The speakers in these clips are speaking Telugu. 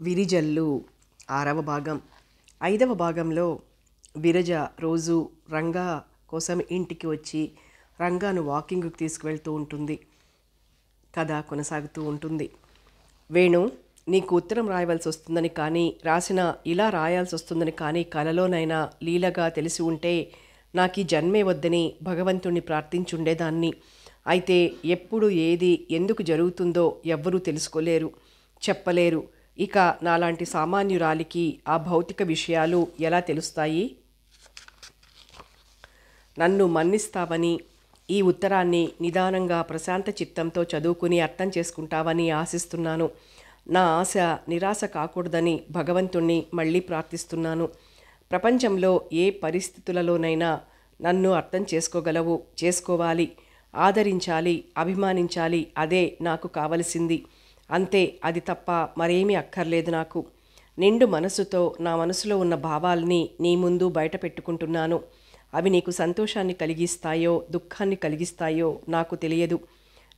విరిజల్లు 6వ భాగం. 5వ భాగంలో విరజ రోజు రంగా కోసం ఇంటికి వచ్చి రంగాను వాకింగ్కి తీసుకువెళ్తూ ఉంటుంది. కథ కొనసాగుతూ ఉంటుంది. వేణు, నీకు ఉత్తరం రాయవలసి వస్తుందని కానీ, రాసిన ఇలా రాయాల్సి వస్తుందని కానీ కలలోనైనా లీలగా తెలిసి ఉంటే నాకు ఈ జన్మే వద్దని భగవంతుణ్ణి ప్రార్థించుండేదాన్ని. అయితే ఎప్పుడు ఏది ఎందుకు జరుగుతుందో ఎవ్వరూ తెలుసుకోలేరు, చెప్పలేరు. ఇక నాలాంటి సామాన్యురాలికి ఆ భౌతిక విషయాలు ఎలా తెలుస్తాయి? నన్ను మన్నిస్తావని, ఈ ఉత్తరాన్ని నిదానంగా ప్రశాంత చిత్తంతో చదువుకుని అర్థం చేసుకుంటావని ఆశిస్తున్నాను. నా ఆశ నిరాశ కాకూడదని భగవంతుణ్ణి మళ్ళీ ప్రార్థిస్తున్నాను. ప్రపంచంలో ఏ పరిస్థితులలోనైనా నన్ను అర్థం చేసుకోగలవు, చేసుకోవాలి, ఆదరించాలి, అభిమానించాలి. అదే నాకు కావలసింది. అంతే, అది తప్ప మరేమీ అక్కర్లేదు నాకు. నిండు మనసుతో నా మనసులో ఉన్న భావాల్ని నీ ముందు బయట పెట్టుకుంటున్నాను. అవి నీకు సంతోషాన్ని కలిగిస్తాయో దుఃఖాన్ని కలిగిస్తాయో నాకు తెలియదు.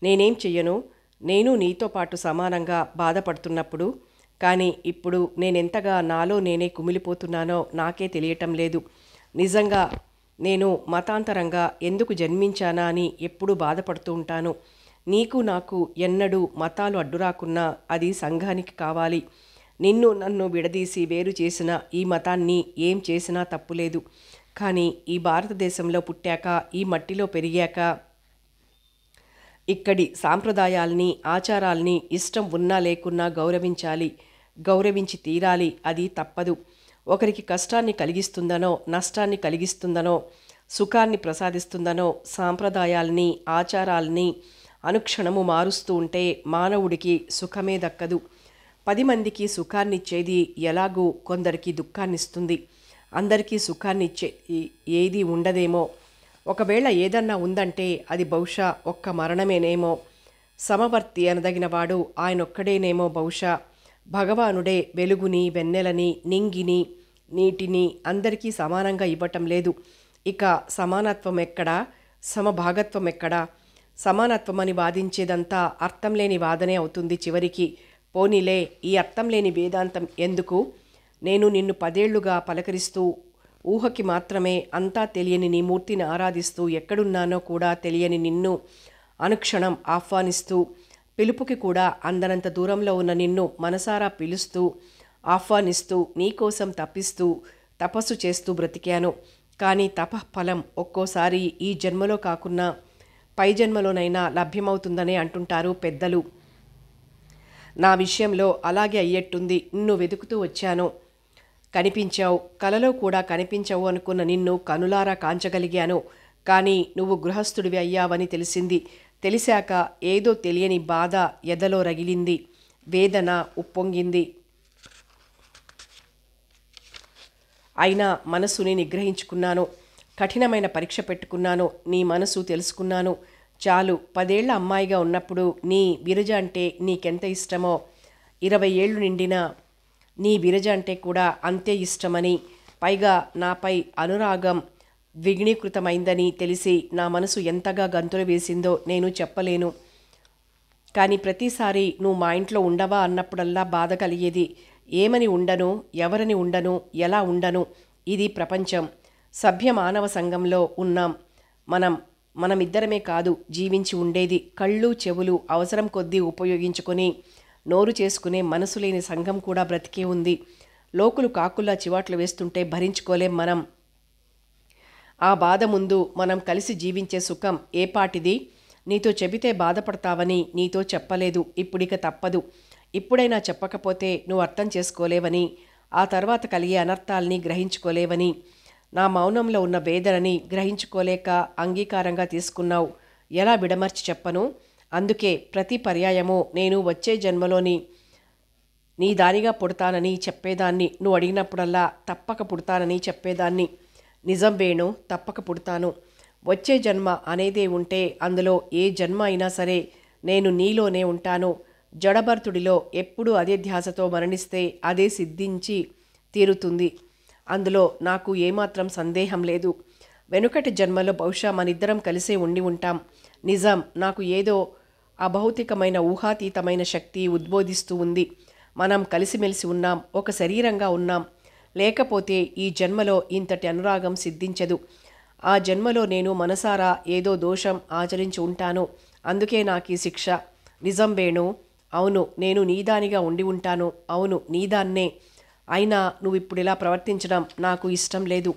నేనేం చెయ్యను. నేను నీతో పాటు సమానంగా బాధపడుతున్నప్పుడు, కానీ ఇప్పుడు నేనెంతగా నాలో నేనే కుమిలిపోతున్నానో నాకే తెలియటం లేదు. నిజంగా నేను మతాంతరంగా ఎందుకు జన్మించానా అని ఎప్పుడూ బాధపడుతూ ఉంటాను. నీకు నాకు ఎన్నడూ మతాలు అడ్డురాకున్నా అది సంఘానికి కావాలి. నిన్ను నన్ను విడదీసి వేరు చేసిన ఈ మతాన్ని ఏం చేసినా తప్పులేదు. కానీ ఈ భారతదేశంలో పుట్టాక, ఈ మట్టిలో పెరిగాక ఇక్కడి సాంప్రదాయాల్ని, ఆచారాల్ని ఇష్టం ఉన్నా లేకున్నా గౌరవించాలి, గౌరవించి తీరాలి. అది తప్పదు. ఒకరికి కష్టాన్ని కలిగిస్తుందనో, నష్టాన్ని కలిగిస్తుందనో, సుఖాన్ని ప్రసాదిస్తుందనో సాంప్రదాయాల్ని, ఆచారాల్ని అనుక్షణము మారుస్తూ ఉంటే మానవుడికి సుఖమే దక్కదు. 10 మందికి సుఖాన్నిచ్చేది ఎలాగూ కొందరికి దుఃఖాన్నిస్తుంది. అందరికీ సుఖాన్నిచ్చే ఏది ఉండదేమో. ఒకవేళ ఏదన్నా ఉందంటే అది బహుశా ఒక్క మరణమేనేమో. సమవర్తి అనదగినవాడు ఆయనొక్కడేనేమో బహుశా. భగవానుడే వెలుగుని, వెన్నెలని, నింగిని, నీటిని అందరికీ సమానంగా ఇవ్వటం లేదు. ఇక సమానత్వం ఎక్కడా, సమభాగత్వం ఎక్కడా? సమానత్వం అని వాదించేదంతా అర్థం లేని వాదనే అవుతుంది చివరికి. పోనీలే, ఈ అర్థం లేని వేదాంతం ఎందుకు? నేను నిన్ను 10 ఏళ్లుగా పలకరిస్తూ, ఊహకి మాత్రమే అంతా తెలియని నీ మూర్తిని ఆరాధిస్తూ, ఎక్కడున్నానో కూడా తెలియని నిన్ను అనుక్షణం ఆహ్వానిస్తూ, పిలుపుకి కూడా అందనంత దూరంలో ఉన్న నిన్ను మనసారా పిలుస్తూ, ఆహ్వానిస్తూ, నీకోసం తప్పిస్తూ, తపస్సు చేస్తూ బ్రతికాను. కానీ తపఃఫలం ఒక్కోసారి ఈ జన్మలో కాకున్నా పై జన్మలోనైనా లభ్యమవుతుందనే అంటుంటారు పెద్దలు. నా విషయంలో అలాగే అయ్యేట్టుంది. నిన్ను వెతుకుతూ వచ్చాను, కనిపించావు. కలలో కూడా కనిపించవు అనుకున్న నిన్ను కనులారా కాంచగలిగాను. కానీ నువ్వు గృహస్థుడివి అయ్యావని తెలిసింది. తెలిసాక ఏదో తెలియని బాధ ఎదలో రగిలింది, వేదన ఉప్పొంగింది. అయినా మనసుని నిగ్రహించుకున్నాను. కఠినమైన పరీక్ష పెట్టుకున్నాను. నీ మనసు తెలుసుకున్నాను. చాలు. 10 ఏళ్ల అమ్మాయిగా ఉన్నప్పుడు నీ విరజ అంటే నీకెంత ఇష్టమో, 20 ఏళ్ళు నిండిన నీ విరజ అంటే కూడా అంతే ఇష్టమని, పైగా నాపై అనురాగం ద్విగుణీకృతమైందని తెలిసి నా మనసు ఎంతగా గంతులు వేసిందో నేను చెప్పలేను. కానీ ప్రతిసారి నువ్వు మా ఇంట్లో ఉండవా అన్నప్పుడల్లా బాధ కలిగేది. ఏమని ఉండను, ఎవరని ఉండను, ఎలా ఉండను? ఇది ప్రపంచం. సభ్య మానవ సంఘంలో ఉన్నాం. మనమిద్దరమే కాదు జీవించి ఉండేది. కళ్ళు చెవులు అవసరం కొద్దీ ఉపయోగించుకొని నోరు చేసుకునే మనసు లేని సంఘం కూడా బ్రతికే ఉంది. లోకులు కాకుల్లా చివాట్లు వేస్తుంటే భరించుకోలేం మనం. ఆ బాధ ముందు మనం కలిసి జీవించే సుఖం ఏపాటిది? నీతో చెబితే బాధపడతావని నీతో చెప్పలేదు. ఇప్పుడిక తప్పదు. ఇప్పుడైనా చెప్పకపోతే నువ్వు అర్థం చేసుకోలేవని, ఆ తర్వాత కలిగే అనర్థాల్ని గ్రహించుకోలేవని, నా మౌనంలో ఉన్న వేదనని గ్రహించుకోలేక అంగీకారంగా తీసుకున్నావు. ఎలా విడమర్చి చెప్పను? అందుకే ప్రతి పర్యాయము నేను వచ్చే జన్మలోని నీ దానిగా పుడతానని చెప్పేదాన్ని. నువ్వు అడిగినప్పుడల్లా తప్పక పుడతానని చెప్పేదాన్ని. నిజం వేణు, తప్పక పుడతాను. వచ్చే జన్మ అనేదే ఉంటే అందులో ఏ జన్మ అయినా సరే నేను నీలోనే ఉంటాను. జడభర్తుడిలో ఎప్పుడూ అదే ధ్యాసతో మరణిస్తే అదే సిద్ధించి తీరుతుంది. అందులో నాకు ఏమాత్రం సందేహం లేదు. వెనుకటి జన్మలో బహుశా మనిద్దరం కలిసే ఉండి ఉంటాం. నిజం, నాకు ఏదో అభౌతికమైన ఊహాతీతమైన శక్తి ఉద్బోధిస్తూ ఉంది. మనం కలిసిమెలిసి ఉన్నాం, ఒక శరీరంగా ఉన్నాం. లేకపోతే ఈ జన్మలో ఇంతటి అనురాగం సిద్ధించదు. ఆ జన్మలో నేను మనసారా ఏదో దోషం ఆచరించి ఉంటాను. అందుకే నాకు ఈ శిక్ష. నిజం వేణు. అవును, నేను నీదానిగా ఉండి ఉంటాను. అవును, నీదాన్నే. అయినా నువ్విప్పుడు ఇలా ప్రవర్తించడం నాకు ఇష్టం లేదు.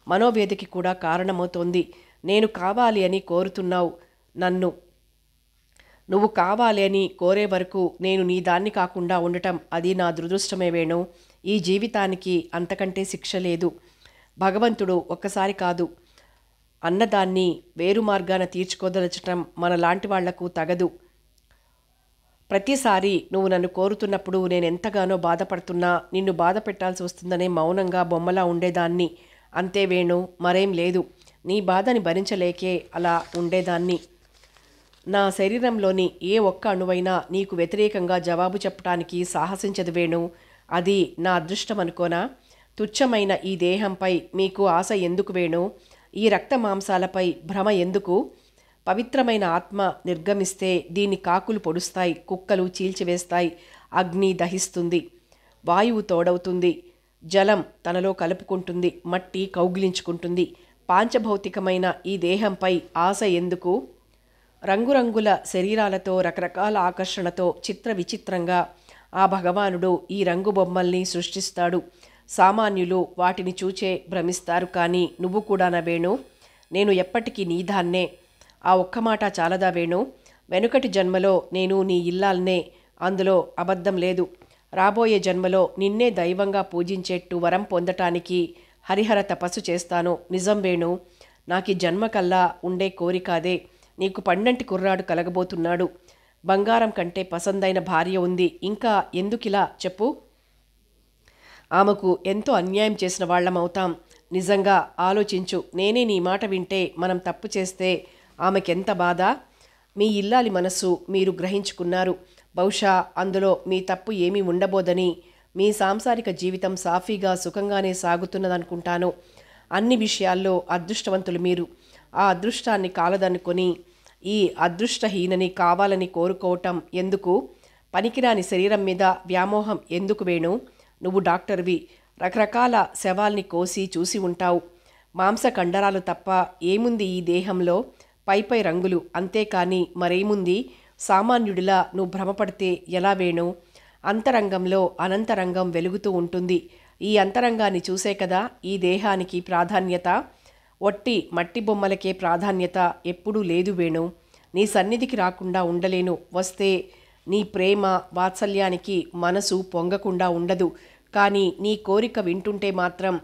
మనోవేదికి కూడా కారణమవుతోంది. నేను కావాలి అని కోరుతున్నావు నన్ను. నువ్వు కావాలి అని కోరే వరకు నేను నీ దాన్ని కాకుండా ఉండటం అది నా దురదృష్టమే వేణు. ఈ జీవితానికి అంతకంటే శిక్ష లేదు. భగవంతుడు ఒక్కసారి కాదు అన్నదాన్ని వేరు మార్గాన తీర్చుకోదలచటం మనలాంటి వాళ్లకు తగదు. ప్రతిసారి నువ్వు నన్ను కోరుతున్నప్పుడు నేనెంతగానో బాధపడుతున్నా నిన్ను బాధ పెట్టాల్సి వస్తుందనే మౌనంగా బొమ్మలా ఉండేదాన్ని. అంతే వేణు, మరేం లేదు. నీ బాధని భరించలేకే అలా ఉండేదాన్ని. నా శరీరంలోని ఏ ఒక్క అణువైనా నీకు వ్యతిరేకంగా జవాబు చెప్పడానికి సాహసించదు వేణు. అది నా అదృష్టం అనుకోనా? తుచ్చమైన ఈ దేహంపై మీకు ఆశ ఎందుకు వేణు? ఈ రక్త మాంసాలపై భ్రమ ఎందుకు? పవిత్రమైన ఆత్మ నిర్గమిస్తే దీన్ని కాకులు పొడుస్తాయి, కుక్కలు చీల్చివేస్తాయి, అగ్ని దహిస్తుంది, వాయువు తోడవుతుంది, జలం తనలో కలుపుకుంటుంది, మట్టి కౌగిలించుకుంటుంది. పాంచభౌతికమైన ఈ దేహంపై ఆశ ఎందుకు? రంగురంగుల శరీరాలతో రకరకాల ఆకర్షణతో చిత్ర విచిత్రంగా ఆ భగవానుడు ఈ రంగు బొమ్మల్ని సృష్టిస్తాడు. సామాన్యులు వాటిని చూచే భ్రమిస్తారు. కానీ నువ్వు కూడా నా వేణు, నేను ఎప్పటికీ నీదాన్నే. ఆ ఒక్క మాట చాలదా వేణు? వెనుకటి జన్మలో నేను నీ ఇల్లాల్నే, అందులో అబద్ధం లేదు. రాబోయే జన్మలో నిన్నే దైవంగా పూజించేట్టు వరం పొందటానికి హరిహర తపస్సు చేస్తాను. నిజం వేణు, నాకు ఈ జన్మ కల్లా ఉండే కోరిక అదే. నీకు పండంటి కుర్రాడు కలగబోతున్నాడు. బంగారం కంటే పసందైన భార్య ఉంది. ఇంకా ఎందుకిలా చెప్పు? ఆమెకు ఎంతో అన్యాయం చేసిన వాళ్ళమవుతాం. నిజంగా ఆలోచించు. నేనే నీ మాట వింటే, మనం తప్పు చేస్తే ఆమెకెంత బాధ? మీ ఇల్లాలి మనస్సు మీరు గ్రహించుకున్నారు. బహుశా అందులో మీ తప్పు ఏమీ ఉండబోదని మీ సాంసారిక జీవితం సాఫీగా సుఖంగానే సాగుతున్నదనుకుంటాను. అన్ని విషయాల్లో అదృష్టవంతులు మీరు. ఆ అదృష్టాన్ని కాలదనుకొని ఈ అదృష్టహీనని కావాలని కోరుకోవటం ఎందుకు? పనికిరాని శరీరం మీద వ్యామోహం ఎందుకు వేణు? నువ్వు డాక్టర్వి, రకరకాల శవాల్ని కోసి చూసి ఉంటావు. మాంస కండరాలు తప్ప ఏముంది ఈ దేహంలో? పైపై రంగులు, అంతేకాని మరేముంది? సామాన్యుడిలా నువ్వు భ్రమపడితే ఎలా వేణు? అంతరంగంలో అనంతరంగం వెలుగుతూ ఉంటుంది. ఈ అంతరంగాన్ని చూసే కదా ఈ దేహానికి ప్రాధాన్యత. ఒట్టి మట్టి బొమ్మలకే ప్రాధాన్యత ఎప్పుడూ లేదు వేణు. నీ సన్నిధికి రాకుండా ఉండలేను. వస్తే నీ ప్రేమ వాత్సల్యానికి మనసు పొంగకుండా ఉండదు. కానీ నీ కోరిక వింటుంటే మాత్రం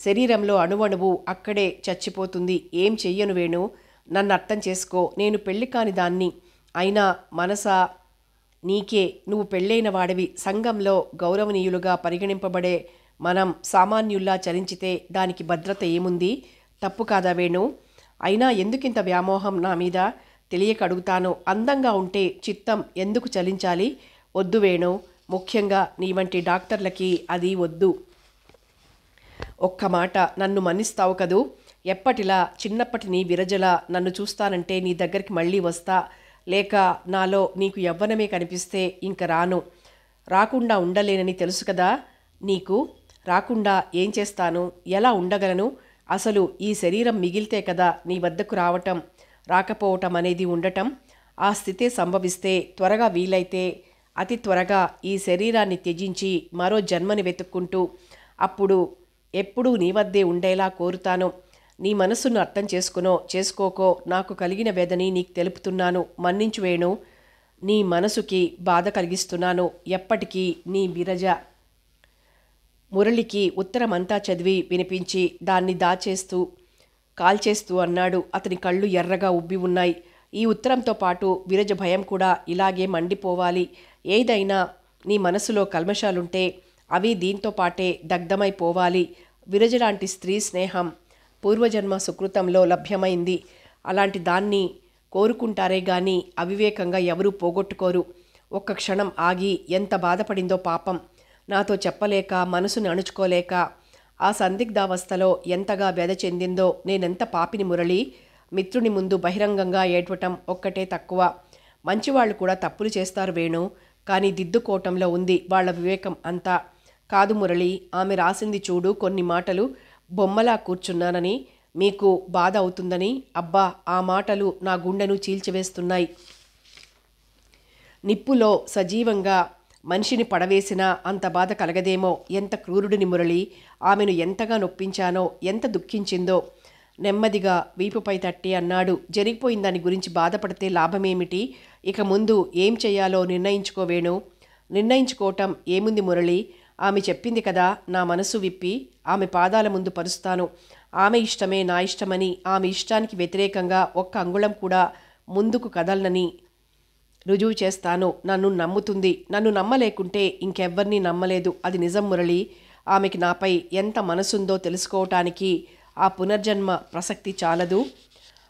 శరీరంలో అణువణువు అక్కడే చచ్చిపోతుంది. ఏం చెయ్యను వేణు, నన్ను అర్థం చేసుకో. నేను పెళ్లి కాని దాన్ని. అయినా మనసా నీకే. నువ్వు పెళ్ళైన వాడివి. సంఘంలో గౌరవనీయులుగా పరిగణింపబడే మనం సామాన్యుల్లా చరించితే దానికి భద్రత ఏముంది? తప్పు కాదా వేణు? అయినా ఎందుకింత వ్యామోహం నా మీద? తెలియక అడుగుతాను. అందంగా ఉంటే చిత్తం ఎందుకు చలించాలి? వద్దు వేణు, ముఖ్యంగా నీ వంటి డాక్టర్లకి అది వద్దు. ఒక్క మాట, నన్ను మన్నిస్తావు కదూ? ఎప్పటిలా చిన్నప్పటి నీ విరజలా నన్ను చూస్తానంటే నీ దగ్గరికి మళ్ళీ వస్తా. లేక నాలో నీకు యవ్వనమే కనిపిస్తే ఇంక రాను. రాకుండా ఉండలేనని తెలుసు కదా నీకు. రాకుండా ఏం చేస్తాను? ఎలా ఉండగలను? అసలు ఈ శరీరం మిగిలితే కదా నీ వద్దకు రావటం, రాకపోవటం అనేది ఉండటం. ఆ స్థితే సంభవిస్తే త్వరగా వీలైతే అతి త్వరగా ఈ శరీరాన్ని త్యజించి మరో జన్మని వెతుక్కుంటూ అప్పుడు ఎప్పుడూ నీ వద్దే ఉండేలా కోరుతాను. నీ మనసును అర్థం చేసుకోకో నాకు కలిగిన వేదని నీకు తెలుపుతున్నాను. మన్నించు వేణు, నీ మనసుకి బాధ కలిగిస్తున్నాను. ఎప్పటికీ నీ విరజ. మురళికి ఉత్తరమంతా చదివి వినిపించి దాన్ని దాచేస్తూ కాల్చేస్తూ అన్నాడు. అతని కళ్ళు ఎర్రగా ఉబ్బి ఉన్నాయి. ఈ ఉత్తరంతో పాటు విరజ భయం కూడా ఇలాగే మండిపోవాలి. ఏదైనా నీ మనసులో కల్మషాలుంటే అవి దీంతో పాటే దగ్ధమైపోవాలి. విరజ లాంటి స్త్రీ స్నేహం పూర్వజన్మ సుకృతంలో లభ్యమైంది. అలాంటి దాన్ని కోరుకుంటారే గాని అవివేకంగా ఎవరూ పోగొట్టుకోరు. ఒక్క క్షణం ఆగి ఎంత బాధపడిందో పాపం. నాతో చెప్పలేక, మనసుని అణుచుకోలేక ఆ సందిగ్ధావస్థలో ఎంతగా వ్యధ చెందిందో. నేనెంత పాపిని మురళి. మిత్రుని ముందు బహిరంగంగా ఏడ్వటం ఒక్కటే తక్కువ. మంచివాళ్ళు కూడా తప్పులు చేస్తారు వేణు. కానీ దిద్దుకోవటంలో ఉంది వాళ్ళ వివేకం అంతా. కాదు మురళి, ఆమె రాసింది చూడు కొన్ని మాటలు. బొమ్మలా కూర్చున్నానని మీకు బాధ అవుతుందని. అబ్బా, ఆ మాటలు నా గుండెను చీల్చివేస్తున్నాయి. నిప్పులో సజీవంగా మనిషిని పడవేసినా అంత బాధ కలగదేమో. ఎంత క్రూరుడిని మురళి. ఆమెను ఎంతగా నొప్పించానో, ఎంత దుఃఖించిందో. నెమ్మదిగా వీపుపై తట్టి అన్నాడు. జరిగిపోయిన దాని గురించి బాధపడితే లాభమేమిటి? ఇక ముందు ఏం చెయ్యాలో నిర్ణయించుకోవేణు. నిర్ణయించుకోవటం ఏముంది మురళి? ఆమె చెప్పింది కదా, నా మనసు విప్పి ఆమె పాదాల ముందు పరుస్తాను. ఆమె ఇష్టమే నా ఇష్టమని, ఆమె ఇష్టానికి వ్యతిరేకంగా ఒక్క అంగుళం కూడా ముందుకు కదలనని రుజువు చేస్తాను. నన్ను నమ్ముతుంది. నన్ను నమ్మలేకుంటే ఇంకెవ్వరినీ నమ్మలేదు. అది నిజం మురళి. ఆమెకి నాపై ఎంత మనసుందో తెలుసుకోవటానికి ఆ పునర్జన్మ ప్రసక్తి చాలదు.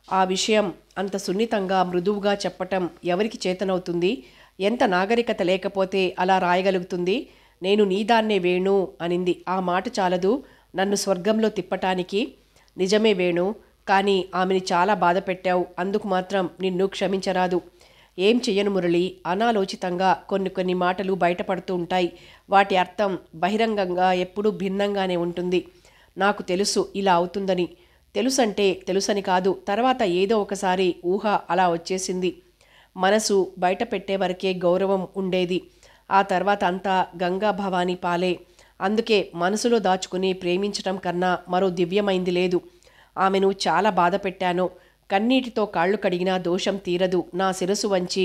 ఆ విషయం అంత సున్నితంగా మృదువుగా చెప్పటం ఎవరికి చేతనవుతుంది? ఎంత నాగరికత లేకపోతే అలా రాయగలుగుతుంది? నేను నీదాన్నే వేణు అనింది. ఆ మాట చాలదు నన్ను స్వర్గంలో తిప్పటానికి. నిజమే వేణు, కానీ ఆమెని చాలా బాధ పెట్టావు. అందుకు మాత్రం నిన్ను క్షమించరాదు. ఏం చెయ్యను మురళి. అనాలోచితంగా కొన్ని మాటలు బయటపడుతూ ఉంటాయి. వాటి అర్థం బహిరంగంగా ఎప్పుడూ భిన్నంగానే ఉంటుంది. నాకు తెలుసు ఇలా అవుతుందని. తెలుసంటే తెలుసని కాదు, తర్వాత ఏదో ఒకసారి ఊహ అలా వచ్చేసింది. మనసు బయట పెట్టే వరకే గౌరవం ఉండేది. ఆ తర్వాత అంతా గంగా భవానీ పాలే. అందుకే మనసులో దాచుకుని ప్రేమించటం కన్నా మరో దివ్యమైంది లేదు. ఆమెను చాలా బాధ పెట్టాను. కన్నీటితో కాళ్ళు కడిగినా దోషం తీరదు. నా శిరసు వంచి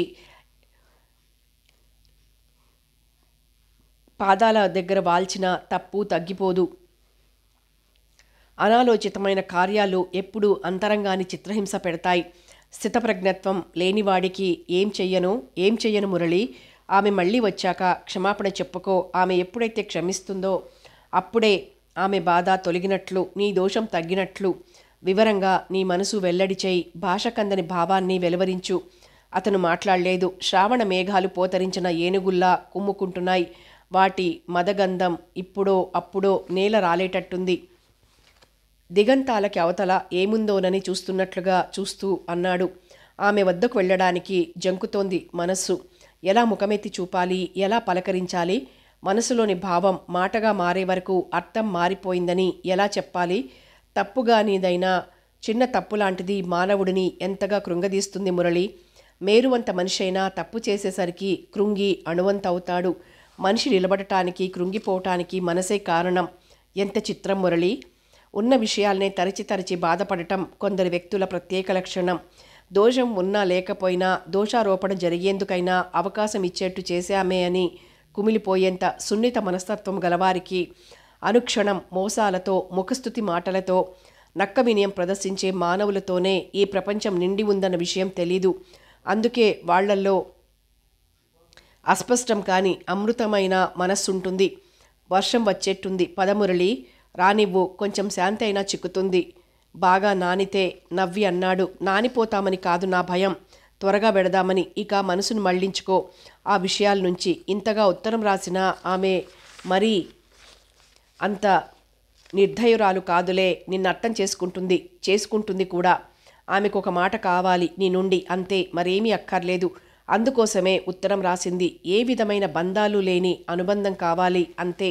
పాదాల దగ్గర వాల్చిన తప్పు తగ్గిపోదు. అనాలోచితమైన కార్యాలు ఎప్పుడూ అంతరంగాన్ని చిత్రహింస పెడతాయి. స్థితప్రజ్ఞత్వం లేనివాడికి ఏం చెయ్యను మురళి. ఆమె మళ్ళీ వచ్చాక క్షమాపణ చెప్పుకో. ఆమె ఎప్పుడైతే క్షమిస్తుందో అప్పుడే ఆమె బాధ తొలగినట్లు, నీ దోషం తగ్గినట్లు. వివరంగా నీ మనసు వెల్లడి చేయి. భాష కందని భావాన్ని వెలువరించు. అతను మాట్లాడలేదు. శ్రావణ మేఘాలు పోతరించిన ఏనుగుల్లా కుమ్ముకుంటున్నాయి. వాటి మదగంధం ఇప్పుడో అప్పుడో నేల రాలేటట్టుంది. దిగంతాలకి అవతల ఏముందోనని చూస్తున్నట్లుగా చూస్తూ అన్నాడు. ఆమె వద్దకు వెళ్ళడానికి జంకుతోంది మనస్సు. ఎలా ముఖమెత్తి చూపాలి, ఎలా పలకరించాలి? మనసులోని భావం మాటగా మారే వరకు అర్థం మారిపోయిందని ఎలా చెప్పాలి? తప్పుగానిదైనా చిన్న తప్పులాంటిది మానవుడిని ఎంతగా కృంగదీస్తుంది మురళి. మేరువంత మనిషి అయినా తప్పు చేసేసరికి కృంగి అణువంతవుతాడు. మనిషి నిలబడటానికి, కృంగిపోవటానికి మనసే కారణం. ఎంత చిత్రం మురళి. ఉన్న విషయాల్నే తరచి బాధపడటం కొందరి వ్యక్తుల ప్రత్యేక లక్షణం. దోషం ఉన్నా లేకపోయినా దోషారోపణ జరిగేందుకైనా అవకాశం ఇచ్చేట్టు చేశామే అని కుమిలిపోయేంత సున్నిత మనస్తత్వం గలవారికి అనుక్షణం మోసాలతో, ముఖస్థుతి మాటలతో, నక్క వినయం ప్రదర్శించే మానవులతోనే ఈ ప్రపంచం నిండి ఉందన్న విషయం తెలీదు. అందుకే వాళ్లల్లో అస్పష్టం కాని అమృతమైన మనస్సుంటుంది. వర్షం వచ్చేట్టుంది. పదమురళి రానివ్వు, కొంచెం శాంతి అయినా చిక్కుతుంది. బాగా నానితే నవ్వి అన్నాడు. నానిపోతామని కాదు నా భయం, త్వరగా వెడదామని. ఇక మనసును మళ్లించుకో ఆ విషయాల నుంచి. ఇంతగా ఉత్తరం రాసినా ఆమె మరీ అంత నిర్దయురాలు కాదులే. నిన్ను అర్థం చేసుకుంటుంది కూడా. ఆమెకు ఒక మాట కావాలి నీ నుండి, అంతే, మరేమీ అక్కర్లేదు. అందుకోసమే ఉత్తరం రాసింది. ఏ విధమైన బంధాలు లేని అనుబంధం కావాలి, అంతే.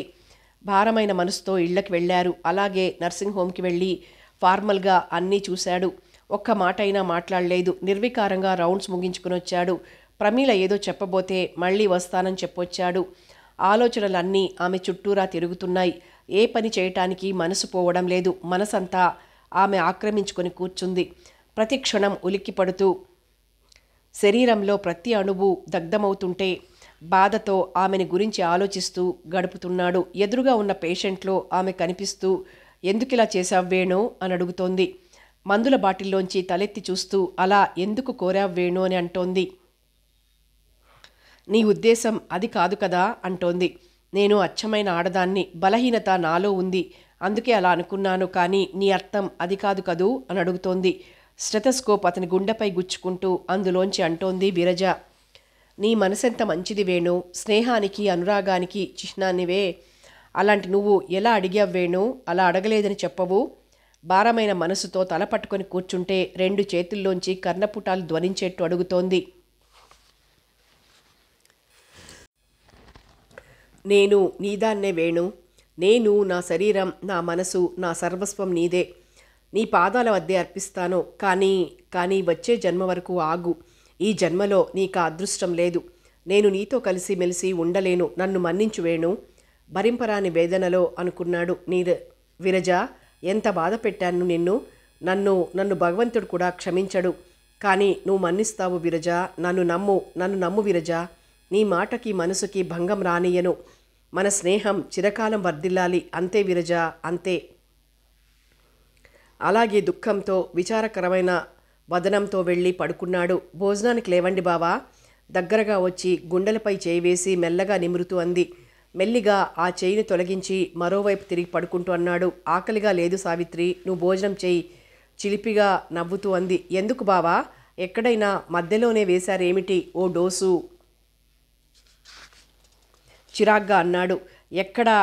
భారమైన మనసుతో ఇళ్లకి వెళ్ళారు. అలాగే నర్సింగ్ హోమ్కి వెళ్ళి ఫార్మల్గా అన్నీ చూశాడు. ఒక్క మాట అయినా మాట్లాడలేదు. నిర్వికారంగా రౌండ్స్ ముగించుకుని వచ్చాడు. ప్రమీల ఏదో చెప్పబోతే మళ్ళీ వస్తానని చెప్పొచ్చాడు. ఆలోచనలన్నీ ఆమె చుట్టూరా తిరుగుతున్నాయి. ఏ పని చేయటానికి మనసు పోవడం లేదు. మనసంతా ఆమె ఆక్రమించుకొని కూర్చుంది. ప్రతి క్షణం ఉలిక్కిపడుతూ శరీరంలో ప్రతి అణువు దగ్ధమవుతుంటే బాధతో ఆమెని గురించి ఆలోచిస్తూ గడుపుతున్నాడు. ఎదురుగా ఉన్న పేషెంట్లో ఆమె కనిపిస్తూ ఎందుకిలా చేశావ్వేణో అని అడుగుతోంది. మందుల బాటిల్లోంచి తలెత్తి చూస్తూ అలా ఎందుకు కోరావ్వేణో అని అంటోంది. నీ ఉద్దేశం అది కాదు కదా అంటోంది. నేను అచ్చమైన ఆడదాన్ని, బలహీనత నాలో ఉంది, అందుకే అలా అనుకున్నాను. కానీ నీ అర్థం అది కాదు కదూ అని అడుగుతోంది. స్టెథోస్కోప్ అతని గుండెపై గుచ్చుకుంటూ అందులోంచి అంటోంది విరజ. నీ మనసెంత మంచిది వేణు, స్నేహానికి అనురాగానికి చిహ్నానివే. అలాంటి నువ్వు ఎలా అడిగావ్వేణు? అలా అడగలేదని చెప్పవు. భారమైన మనసుతో తల పట్టుకొని కూర్చుంటే 2 చేతుల్లోంచి కర్ణపుటాలు ధ్వనించేట్టు అడుగుతోంది. నేను నీదాన్నే వేణు. నేను, నా శరీరం, నా మనసు, నా సర్వస్వం నీదే. నీ పాదాల వద్దే అర్పిస్తాను. కానీ వచ్చే జన్మ వరకు ఆగు. ఈ జన్మలో నీకు ఆ అదృష్టం లేదు. నేను నీతో కలిసి మెలిసి ఉండలేను. నన్ను మన్నించు వేణు. భరింపరాని వేదనలో అనుకున్నాడు విరజ. ఎంత బాధ పెట్టాను నిన్ను. నన్ను భగవంతుడు కూడా క్షమించడు. కానీ నువ్వు మన్నిస్తావు విరజ. నన్ను నమ్ము విరజ. నీ మాటకి మనసుకి భంగం రానియను. మన స్నేహం చిరకాలం వర్ధిల్లాలి. అంతే విరజ, అంతే. అలాగే దుఃఖంతో విచారకరమైన వదనంతో వెళ్ళి పడుకున్నాడు. భోజనానికి లేవండి బావా. దగ్గరగా వచ్చి గుండెలపై చేయి వేసి మెల్లగా నిమురుతూ అంది. మెల్లిగా ఆ చేయిని తొలగించి మరోవైపు తిరిగి పడుకుంటూ అన్నాడు. ఆకలిగా లేదు సావిత్రి, నువ్వు భోజనం చేయి. చిలిపిగా నవ్వుతూ అంది. ఎందుకు బావా? ఎక్కడైనా మధ్యలోనే వేశారేమిటి ఓ డోసు? చిరాగ్గా అన్నాడు. ఎక్కడా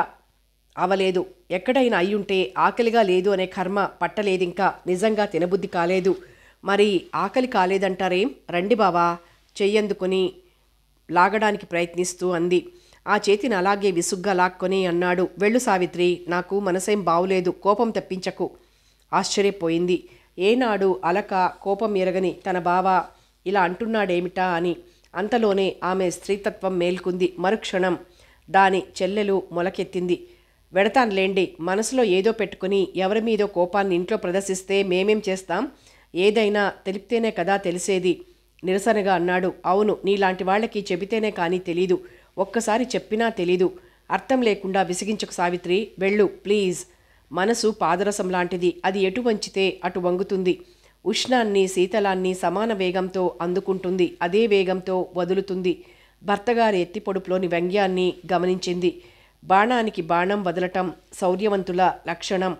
అవలేదు. ఎక్కడైనా అయ్యుంటే ఆకలిగా లేదు అనే కర్మ పట్టలేదింకా. నిజంగా తినబుద్ధి కాలేదు. మరి ఆకలి కాలేదంటారేం? రండి బావా. చెయ్యందుకొని లాగడానికి ప్రయత్నిస్తూ అంది. ఆ చేతిని అలాగే విసుగ్గా లాక్కొని అన్నాడు. వెళ్ళు సావిత్రి, నాకు మనసేం బావులేదు. కోపం తెప్పించకు. ఆశ్చర్యపోయింది. ఏనాడు అలక కోపం ఎరగని తన బావ ఇలా అంటున్నాడేమిటా అని. అంతలోనే ఆమె స్త్రీతత్వం మేల్కుంది. మరుక్షణం దాని చెల్లెలు మొలకెత్తింది. వెడతాన్లేండి. మనసులో ఏదో పెట్టుకుని ఎవరి మీదో కోపాన్ని ఇంట్లో ప్రదర్శిస్తే మేమేం చేస్తాం? ఏదైనా తెలిపితేనే కదా తెలిసేది. నిరసనగా అన్నాడు. అవును, నీలాంటి వాళ్ళకి చెబితేనే కానీ తెలీదు. ఒక్కసారి చెప్పినా తెలీదు. అర్థం లేకుండా విసిగించకు సావిత్రి. వెళ్ళు ప్లీజ్. మనసు పాదరసం లాంటిది. అది ఎటు వంచితే అటు వంగుతుంది. ఉష్ణాన్ని శీతలాన్ని సమాన వేగంతో అందుకుంటుంది. అదే వేగంతో వదులుతుంది. భర్తగారి ఎత్తిపొడుపులోని వ్యంగ్యాన్ని గమనించింది. బాణానికి బాణం వదలటం శౌర్యవంతుల లక్షణం.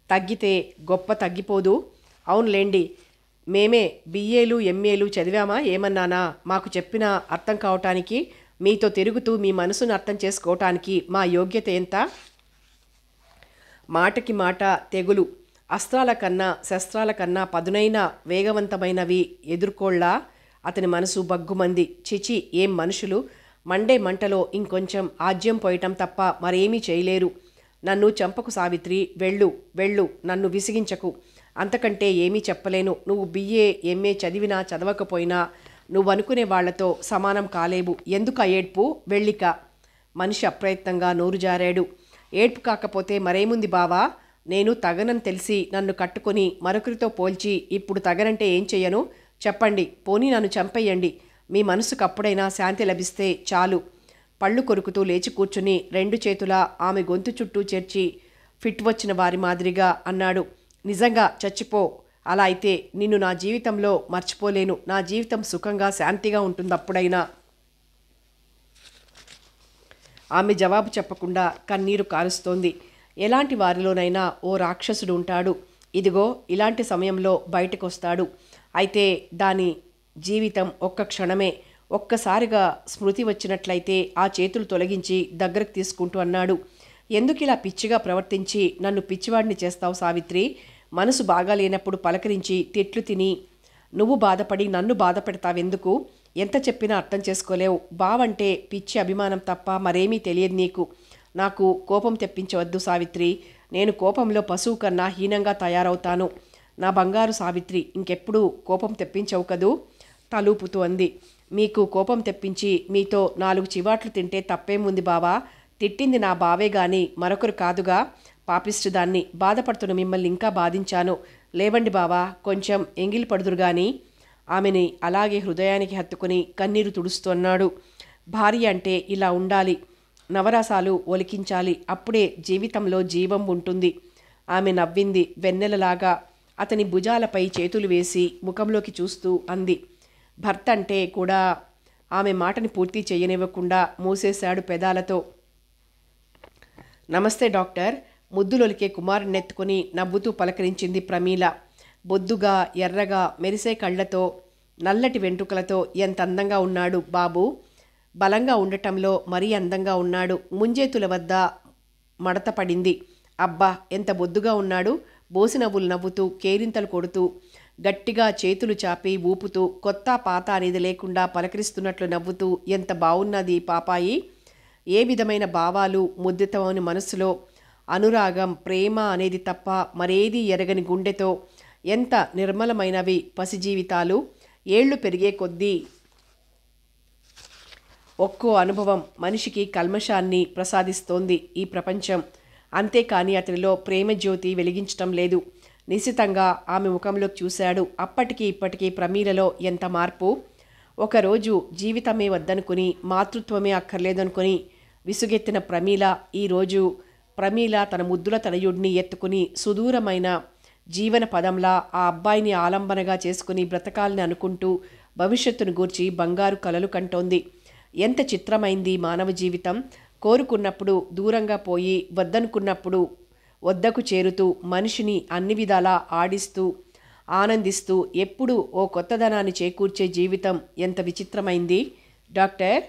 తగ్గితే గొప్ప తగ్గిపోదు. అవునులేండి, మేమే బిఏలు ఎంఏలు చదివామా ఏమన్నానా? మాకు చెప్పిన అర్థం కావటానికి, మీతో తిరుగుతూ మీ మనసును అర్థం చేసుకోవటానికి మా యోగ్యత ఎంత? మాటకి మాట తెగులు. అస్త్రాల కన్నా శస్త్రాల కన్నా పదునైన వేగవంతమైనవి ఎదుర్కోళ్ళ. అతని మనసు బగ్గుమంది. చిచి, ఏం మనుషులు! మండే మంటలో ఇంకొంచెం ఆజ్యం పోయటం తప్ప మరేమీ చేయలేరు. నన్ను చంపకు సావిత్రి. వెళ్ళు. నన్ను విసిగించకు. అంతకంటే ఏమీ చెప్పలేను. నువ్వు బిఏ ఎంఏ చదివినా చదవకపోయినా నువ్వనుకునే వాళ్లతో సమానం కాలేవు. ఎందుకు ఆ ఏడ్పు? వెళ్ళిక. మనిషి అప్రయత్నంగా నోరు జారాడు. ఏడ్పు కాకపోతే మరేముంది బావా? నేను తగనని తెలిసి నన్ను కట్టుకొని మరొకరితో పోల్చి ఇప్పుడు తగనంటే ఏం చెయ్యను? చెప్పండి. పోనీ నన్ను చంపేయండి. మీ మనసుకు అప్పుడైనా శాంతి లభిస్తే చాలు. పళ్ళు కొరుకుతూ లేచి కూర్చుని రెండు చేతులా ఆమె గొంతు చుట్టూ చేర్చి ఫిట్ వచ్చిన వారి మాదిరిగా అన్నాడు. నిజంగా చచ్చిపో. అలా అయితే నిన్ను నా జీవితంలో మర్చిపోలేను. నా జీవితం సుఖంగా శాంతిగా ఉంటుంది అప్పుడైనా. ఆమె జవాబు చెప్పకుండా కన్నీరు కారుస్తోంది. ఎలాంటి వారిలోనైనా ఓ రాక్షసుడు ఉంటాడు. ఇదిగో ఇలాంటి సమయంలో బయటకొస్తాడు. అయితే దాని జీవితం ఒక్క క్షణమే. ఒక్కసారిగా స్మృతి వచ్చినట్లయితే ఆ చేతులు తొలగించి దగ్గరకు తీసుకుంటూ అన్నాడు. ఎందుకు ఇలా పిచ్చిగా ప్రవర్తించి నన్ను పిచ్చివాడిని చేస్తావు సావిత్రి? మనసు బాగాలేనప్పుడు పలకరించి తిట్లు తిని నువ్వు బాధపడి నన్ను బాధ పెడతావెందుకు? ఎంత చెప్పినా అర్థం చేసుకోలేవు. బావంటే పిచ్చి అభిమానం తప్ప మరేమీ తెలియదు నీకు. నాకు కోపం తెప్పించవద్దు సావిత్రి. నేను కోపంలో పశువు కన్నా హీనంగా తయారవుతాను. నా బంగారు సావిత్రి, ఇంకెప్పుడు కోపం తెప్పించవు కదూ? తలూపుతూ అంది. మీకు కోపం తెప్పించి మీతో 4 చివాట్లు తింటే తప్పేముంది బావా? తిట్టింది నా బావే గాని మరొకరు కాదుగా. పాపిష్టిదాన్ని. బాధపడుతున్న మిమ్మల్ని ఇంకా బాధించాను. లేవండి బావా, కొంచెం ఎంగిలి పడుదురు గాని. ఆమెని అలాగే హృదయానికి హత్తుకుని కన్నీరు తుడుస్తున్నాడు. భార్య అంటే ఇలా ఉండాలి. నవరసాలు ఒలికించాలి. అప్పుడే జీవితంలో జీవం ఉంటుంది. ఆమె నవ్వింది వెన్నెలలాగా. అతని భుజాలపై చేతులు వేసి ముఖంలోకి చూస్తూ అంది. భర్త అంటే కూడా ఆమె మాటని పూర్తి చేయనివ్వకుండా మూసేశాడు పెదాలతో. నమస్తే డాక్టర్. ముద్దులొలికే కుమారునెత్తుకుని నవ్వుతూ పలకరించింది ప్రమీల. బొద్దుగా ఎర్రగా మెరిసే కళ్లతో నల్లటి వెంట్రుకలతో ఎంత అందంగా ఉన్నాడు బాబు. బలంగా ఉండటంలో మరీ అందంగా ఉన్నాడు. ముంజేతుల వద్ద మడత పడింది. అబ్బా, ఎంత బొద్దుగా ఉన్నాడు. బోసి నవ్వులు నవ్వుతూ కేరింతలు కొడుతూ గట్టిగా చేతులు చాపి ఊపుతూ కొత్త పాత అనేది లేకుండా పలకరిస్తున్నట్లు నవ్వుతూ ఎంత బాగున్నది పాపాయి. ఏ విధమైన భావాలు ముద్దితమని మనసులో అనురాగం, ప్రేమ అనేది తప్ప మరేదీ ఎరగని గుండెతో ఎంత నిర్మలమైనవి పసి జీవితాలు. ఏళ్లు పెరిగే కొద్దీ ఒక్కో అనుభవం మనిషికి కల్మషాన్ని ప్రసాదిస్తోంది ఈ ప్రపంచం. అంతేకాని అతనిలో ప్రేమ జ్యోతి వెలిగించటం లేదు. నిశితంగా ఆమె ముఖంలోకి చూశాడు. అప్పటికి ఇప్పటికీ ప్రమీలలో ఎంత మార్పు! ఒకరోజు జీవితమే వద్దనుకుని, మాతృత్వమే అక్కర్లేదనుకుని విసుగెత్తిన ప్రమీల ఈరోజు ప్రమీల తన ముద్దుల తనయుడిని ఎత్తుకుని సుదూరమైన జీవన పదంలా ఆ అబ్బాయిని ఆలంబనగా చేసుకుని బ్రతకాలని అనుకుంటూ భవిష్యత్తును గూర్చి బంగారు కలలు కంటోంది. ఎంత చిత్రమైంది మానవ జీవితం! కోరుకున్నప్పుడు దూరంగా పోయి, వద్దనుకున్నప్పుడు వద్దకు చేరుతూ, మనిషిని అన్ని విధాలా ఆడిస్తూ ఆనందిస్తూ ఎప్పుడూ ఓ కొత్తదనాన్ని చేకూర్చే జీవితం ఎంత విచిత్రమైంది. డాక్టర్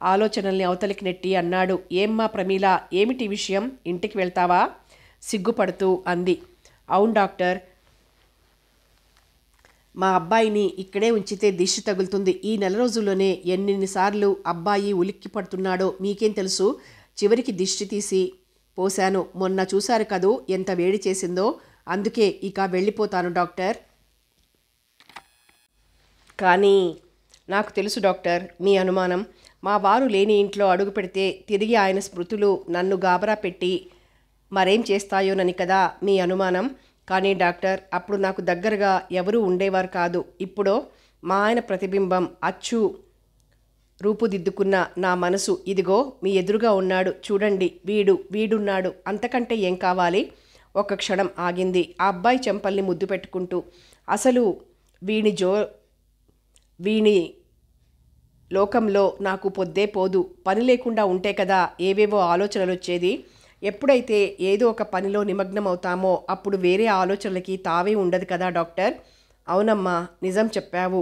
ఆలోచనల్ని అవతలికి నెట్టి అన్నాడు. ఏమ్మా ప్రమీల, ఏమిటి విషయం? ఇంటికి వెళ్తావా? సిగ్గుపడుతూ అంది. అవును డాక్టర్, మా అబ్బాయిని ఇక్కడే ఉంచితే దిష్టి తగులుతుంది. ఈ నెల రోజుల్లోనే ఎన్నిసార్లు అబ్బాయి ఉలిక్కి పడుతున్నాడో మీకేం తెలుసు? చివరికి దిష్టి తీసి పోశాను. మొన్న చూశారు కదూ ఎంత వేడి చేసిందో. అందుకే ఇక వెళ్ళిపోతాను డాక్టర్. కానీ నాకు తెలుసు డాక్టర్ మీ అనుమానం. మా వారు లేని ఇంట్లో అడుగు పెడితే తిరిగి ఆయన స్మృతులు నన్ను గాబరా పెట్టి మరేం చేస్తాయోనని కదా మీ అనుమానం. కానీ డాక్టర్, అప్పుడు నాకు దగ్గరగా ఎవరూ ఉండేవారు కాదు. ఇప్పుడో మా ఆయన ప్రతిబింబం అచ్చు రూపుదిద్దుకున్న నా మనసు ఇదిగో మీ ఎదురుగా ఉన్నాడు. చూడండి, వీడున్నాడు. అంతకంటే ఏం కావాలి? ఒక క్షణం ఆగింది. ఆ అబ్బాయి చెంపల్ని ముద్దు పెట్టుకుంటూ, అసలు వీణి లోకంలో నాకు పొద్దే పోదు. పని లేకుండా ఉంటే కదా ఏవేవో ఆలోచనలు వచ్చేది. ఎప్పుడైతే ఏదో ఒక పనిలో నిమగ్నమవుతామో అప్పుడు వేరే ఆలోచనలకి తావే ఉండదు కదా డాక్టర్. అవునమ్మా, నిజం చెప్పావు.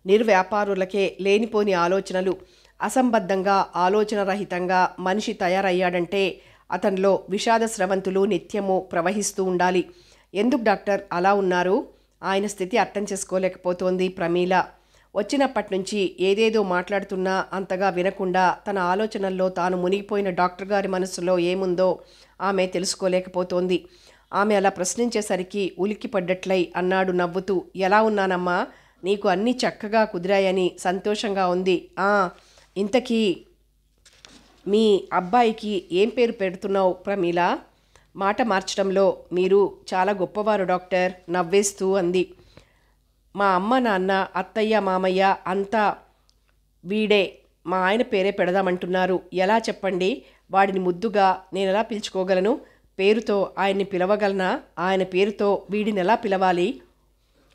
నిర్వ్యాపారులకే లేనిపోని ఆలోచనలు. అసంబద్ధంగా, ఆలోచన రహితంగా మనిషి తయారయ్యాడంటే అతనిలో విషాద స్రవంతులు నిత్యము ప్రవహిస్తూ ఉండాలి. ఎందుకు డాక్టర్ అలా ఉన్నారు? ఆయన స్థితి అర్థం చేసుకోలేకపోతోంది ప్రమీల. వచ్చినప్పటి నుంచి ఏదేదో మాట్లాడుతున్నా అంతగా వినకుండా తన ఆలోచనల్లో తాను మునిగిపోయిన డాక్టర్ గారి మనసులో ఏముందో ఆమె తెలుసుకోలేకపోతోంది. ఆమె అలా ప్రశ్నించేసరికి ఉలిక్కిపడ్డట్లై అన్నాడు నవ్వుతూ, ఎలా ఉన్నానమ్మా? నీకు అన్నీ చక్కగా కుదిరాయని సంతోషంగా ఉంది. ఇంతకీ మీ అబ్బాయికి ఏం పేరు పెడుతున్నావు ప్రమీల? మాట మార్చడంలో మీరు చాలా గొప్పవారు డాక్టర్, నవ్వేస్తూ అంది. మా అమ్మ, నాన్న, అత్తయ్య, మామయ్య అంతా వీడే మా ఆయన పేరే పెడదామంటున్నారు. ఎలా చెప్పండి? వాడిని ముద్దుగా నేనెలా పిలుచుకోగలను? పేరుతో ఆయన్ని పిలవగలనా? ఆయన పేరుతో వీడిని ఎలా పిలవాలి?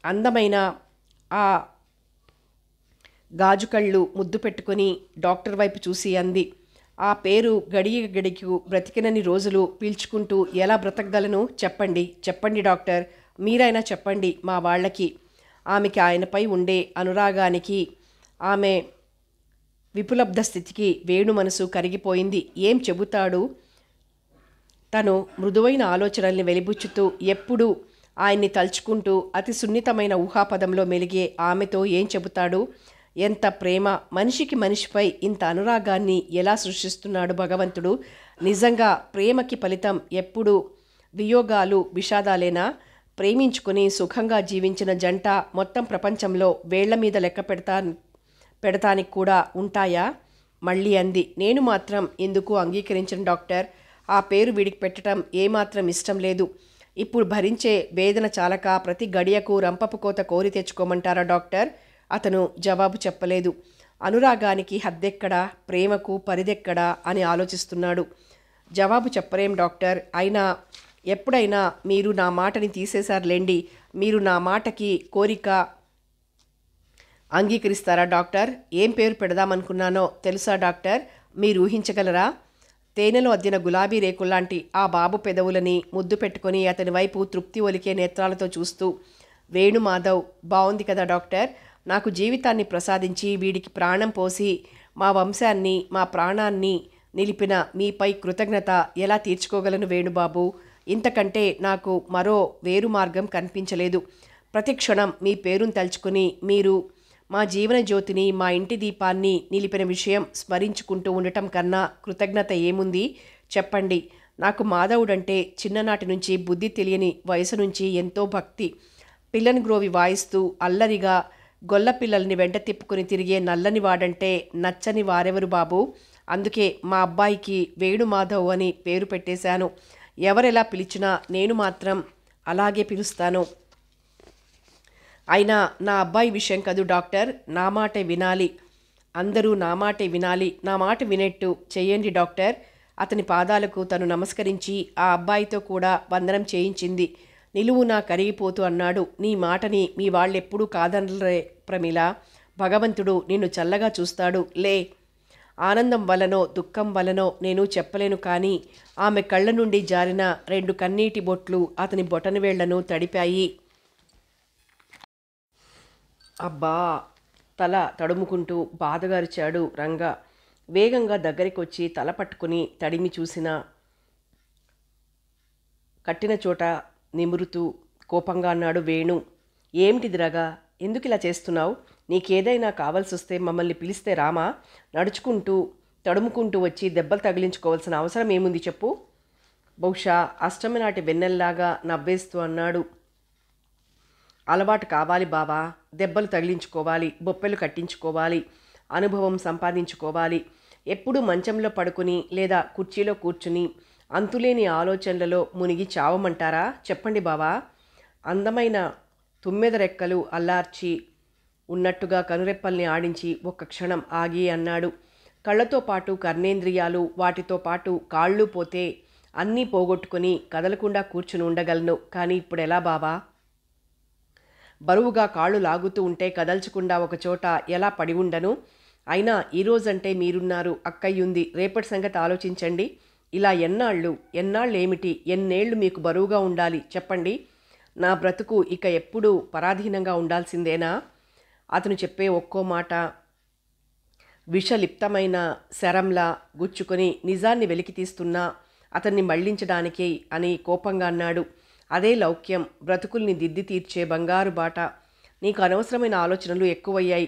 అందమైన ఆ గాజు కళ్ళు ముద్దు పెట్టుకొని డాక్టర్ వైపు చూసి అంది. ఆ పేరు గడియకు బ్రతికినన్ని రోజులు పీల్చుకుంటూ ఎలా బ్రతకగలను? చెప్పండి డాక్టర్, మీరైనా చెప్పండి మా వాళ్ళకి. ఆమెకి ఆయనపై ఉండే అనురాగానికి, ఆమె విపులబ్ధ స్థితికి వేణు మనసు కరిగిపోయింది. ఏం చెబుతాడు? తను మృదువైన ఆలోచనల్ని వెలిబుచ్చుతూ ఎప్పుడూ ఆయన్ని తలుచుకుంటూ అతి సున్నితమైన ఊహాపదంలో మెలిగే ఆమెతో ఏం చెబుతాడు? ఎంత ప్రేమ! మనిషికి మనిషిపై ఇంత అనురాగాన్ని ఎలా సృష్టిస్తున్నాడు భగవంతుడు? నిజంగా ప్రేమకి ఫలితం ఎప్పుడు వియోగాలు, విషాదాలేనా? ప్రేమించుకుని సుఖంగా జీవించిన జంట మొత్తం ప్రపంచంలో వేళ్ల మీద లెక్క పెడతానికి కూడా ఉంటాయా? మళ్ళీ అంది. నేను మాత్రం ఎందుకు అంగీకరించను డాక్టర్. ఆ పేరు వీడికి పెట్టడం ఏమాత్రం ఇష్టం లేదు. ఇప్పుడు భరించే వేదన చాలక ప్రతి గడియకు రంపపు కోత కోరి తెచ్చుకోమంటారా డాక్టర్? అతను జవాబు చెప్పలేదు. అనురాగానికి హద్దెక్కడా, ప్రేమకు పరిదెక్కడా అని ఆలోచిస్తున్నాడు. జవాబు చెప్పరేం డాక్టర్. అయినా ఎప్పుడైనా మీరు నా మాటని తీసేశారులేండి. మీరు నా మాటకి కోరిక అంగీకరిస్తారా డాక్టర్? ఏం పేరు పెడదామనుకున్నానో తెలుసా డాక్టర్? మీరు ఊహించగలరా? తేనెలో అద్దిన గులాబీ రేకుల్లాంటి ఆ బాబు పెదవులని ముద్దు పెట్టుకొని అతని వైపు తృప్తి ఒలికే నేత్రాలతో చూస్తూ, వేణుమాధవ్, బాగుంది కదా డాక్టర్? నాకు జీవితాన్ని ప్రసాదించి వీడికి ప్రాణం పోసి మా వంశాన్ని, మా ప్రాణాన్ని నిలిపిన మీపై కృతజ్ఞత ఎలా తీర్చుకోగలను వేణుబాబు? ఇంతకంటే నాకు మరో వేరు మార్గం కనిపించలేదు. ప్రతిక్షణం మీ పేరును తలుచుకుని మీరు మా జీవన జ్యోతిని, మా ఇంటి దీపాన్ని నిలిపిన విషయం స్మరించుకుంటూ ఉండటం కన్నా కృతజ్ఞత ఏముంది చెప్పండి. నాకు మాధవుడంటే చిన్ననాటి నుంచి, బుద్ధి తెలియని వయసు నుంచి ఎంతో భక్తి. పిల్లని గ్రోవి వాయిస్తూ అల్లరిగా గొల్ల పిల్లల్ని వెంట తిప్పుకుని తిరిగే నల్లని వాడంటే నచ్చని వారెవరు బాబు? అందుకే మా అబ్బాయికి వేణుమాధవ్ అని పేరు పెట్టేశాను. ఎవరెలా పిలిచినా నేను మాత్రం అలాగే పిలుస్తాను. అయినా నా అబ్బాయి విషయం కదూ డాక్టర్, నా మాటే వినాలి. అందరూ నా మాటే వినాలి. నా మాట వినేట్టు చెయ్యండి డాక్టర్. అతని పాదాలకు తను నమస్కరించి ఆ అబ్బాయితో కూడా వందనం చేయించింది. నిలువునా కరిగిపోతూ అన్నాడు, నీ మాటని మీ వాళ్ళెప్పుడూ కాదనరే ప్రమిళ. భగవంతుడు నిన్ను చల్లగా చూస్తాడు లే. ఆనందం వలనో దుఃఖం వలనో నేను చెప్పలేను, కానీ ఆమె కళ్ళ నుండి జారిన 2 కన్నీటి బొట్లు అతని బొటనవేళ్లను తడిపాయి. అబ్బా! తల తడుముకుంటూ బాధగా అరిచాడు రంగా. వేగంగా దగ్గరికొచ్చి తల పట్టుకుని తడిమి చూసిన కట్టిన చోట నిమురుతూ కోపంగా అన్నాడు వేణు. ఏమిటిది రగా, ఎందుకు ఇలా చేస్తున్నావు? నీకేదైనా కావాల్సొస్తే మమ్మల్ని పిలిస్తే రామా? నడుచుకుంటూ తడుముకుంటూ వచ్చి దెబ్బలు తగిలించుకోవాల్సిన అవసరం ఏముంది చెప్పు? బహుశా అష్టమి నాటి వెన్నెల్లాగా నవ్వేస్తూ అన్నాడు. అలవాటు కావాలి బావా, దెబ్బలు తగిలించుకోవాలి, బొప్పెలు కట్టించుకోవాలి, అనుభవం సంపాదించుకోవాలి. ఎప్పుడూ మంచంలో పడుకుని లేదా కుర్చీలో కూర్చుని అంతులేని ఆలోచనలలో మునిగి చావమంటారా చెప్పండి బావా? అందమైన తుమ్మెద రెక్కలు అల్లార్చి ఉన్నట్టుగా కనురెప్పల్ని ఆడించి ఒక్క క్షణం ఆగి అన్నాడు. కళ్ళతో పాటు కర్ణేంద్రియాలు, వాటితో పాటు కాళ్ళు పోతే అన్నీ పోగొట్టుకుని కదలకుండా కూర్చుని ఉండగలను, కానీ ఇప్పుడు ఎలా బావా? బరువుగా కాళ్ళు లాగుతూ ఉంటే కదల్చకుండా ఒకచోట ఎలా పడి ఉండను? అయినా ఈరోజంటే మీరున్నారు, అక్కయ్యుంది, రేపటి సంగతి ఆలోచించండి. ఇలా ఎన్నాళ్ళేమిటి, ఎన్నేళ్లు మీకు బరువుగా ఉండాలి చెప్పండి? నా బ్రతుకు ఇక ఎప్పుడూ పరాధీనంగా ఉండాల్సిందేనా? అతను చెప్పే ఒక్కో మాట విషలిప్తమైన శరంలా గుచ్చుకొని నిజాన్ని వెలికితీస్తున్నా అతన్ని మళ్లించడానికి అని కోపంగా అన్నాడు. అదే లౌక్యం, బ్రతుకుల్ని దిద్ది తీర్చే బంగారు బాట. నీకు అనవసరమైన ఆలోచనలు ఎక్కువయ్యాయి.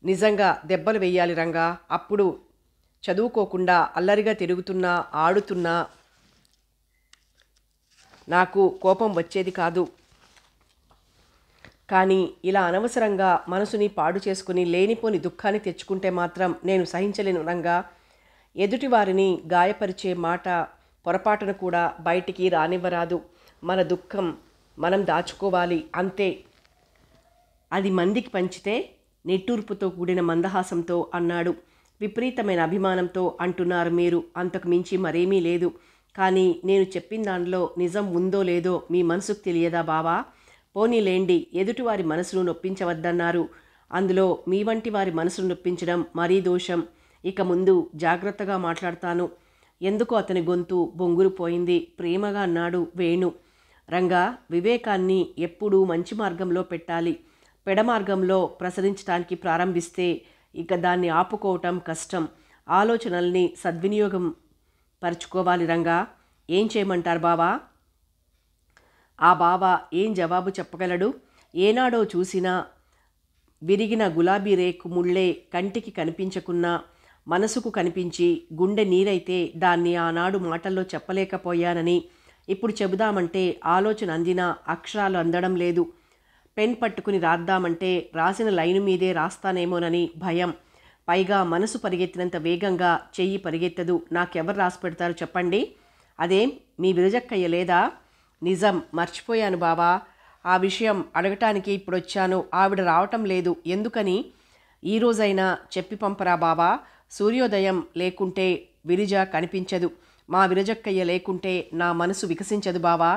నిజంగా దెబ్బలు వెయ్యాలి రంగా. అప్పుడు చదువుకోకుండా అల్లరిగా తిరుగుతున్నా ఆడుతున్నా నాకు కోపం వచ్చేది కాదు. కానీ ఇలా అనవసరంగా మనసుని పాడు చేసుకుని లేనిపోని దుఃఖాన్ని తెచ్చుకుంటే మాత్రం నేను సహించలేను రంగా. ఎదుటివారిని గాయపరిచే మాట పొరపాటును కూడా బయటికి రానివ్వరాదు. మన దుఃఖం మనం దాచుకోవాలి అంతే. అది మందికి పంచితే నిట్టూర్పుతో కూడిన మందహాసంతో అన్నాడు. విపరీతమైన అభిమానంతో అంటున్నారు మీరు, అంతకు మించి మరేమీ లేదు. కానీ నేను చెప్పిన దానిలో నిజం ఉందో లేదో మీ మనసుకు తెలియదా బావా? పోనీలేండి, ఎదుటివారి మనసును నొప్పించవద్దన్నారు. అందులో మీ వంటి వారి మనసును నొప్పించడం మరీ దోషం. ఇక ముందు జాగ్రత్తగా మాట్లాడతాను. ఎందుకో అతని గొంతు బొంగురుపోయింది. ప్రేమగా అన్నాడు వేణు. రంగా, వివేకాన్ని ఎప్పుడూ మంచి మార్గంలో పెట్టాలి. పెడమార్గంలో ప్రసరించడానికి ప్రారంభిస్తే ఇక దాన్ని ఆపుకోవటం కష్టం. ఆలోచనల్ని సద్వినియోగం పరుచుకోవాలి రంగా. ఏం చేయమంటారు బావా? ఆ బావ ఏం జవాబు చెప్పగలడు? ఏనాడో చూసినా విరిగిన గులాబీ రేకు ముళ్ళే కంటికి కనిపించకున్నా మనసుకు కనిపించి గుండె నీరైతే దాన్ని ఆనాడు మాటల్లో చెప్పలేకపోయానని ఇప్పుడు చెబుదామంటే ఆలోచన అందినా అక్షరాలు అందడం లేదు. పెన్ పట్టుకుని రాద్దామంటే రాసిన లైను మీదే రాస్తానేమోనని భయం. పైగా మనసు పరిగెత్తినంత వేగంగా చెయ్యి పరిగెత్తదు. నాకెవరు రాసి పెడతారు చెప్పండి? అదేం మీ విరజక్కయ్య లేదా? నిజం, మర్చిపోయాను బావా. ఆ విషయం అడగటానికి ఇప్పుడొచ్చాను. ఆవిడ రావటం లేదు. ఎందుకని? ఈరోజైనా చెప్పి పంపరా బావా. సూర్యోదయం లేకుంటే విరిజ కనిపించదు. మా విరజక్కయ్య లేకుంటే నా మనసు వికసించదు బావా.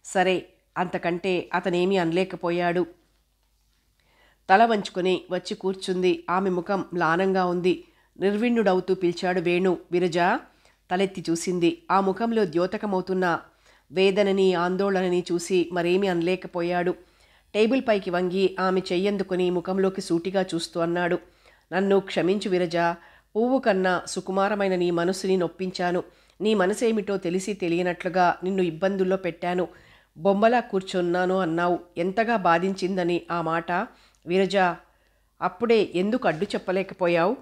సరే, అంతకంటే అతనేమీ అనలేకపోయాడు. తల వంచుకొని వచ్చి కూర్చుంది. ఆమె ముఖం మ్లానంగా ఉంది. నిర్విణ్ణుడవుతూ పిలిచాడు వేణు. విరజ తలెత్తి చూసింది. ఆ ముఖంలో ద్యోతకమవుతున్న వేదనని ఆందోళనని చూసి మరేమీ అనలేకపోయాడు. టేబుల్ పైకి వంగి ఆమె చెయ్యందుకొని ముఖంలోకి సూటిగా చూస్తూ అన్నాడు. నన్ను క్షమించు విరజ. పువ్వు కన్నా సుకుమారమైన నీ మనసుని నొప్పించాను. నీ మనసేమిటో తెలిసి తెలియనట్లుగా నిన్ను ఇబ్బందుల్లో పెట్టాను. బొమ్మలా కూర్చున్నాను అన్నావు. ఎంతగా బాధించిందని ఆ మాట. విరజ అప్పుడే ఎందుకు అడ్డు చెప్పలేకపోయావు?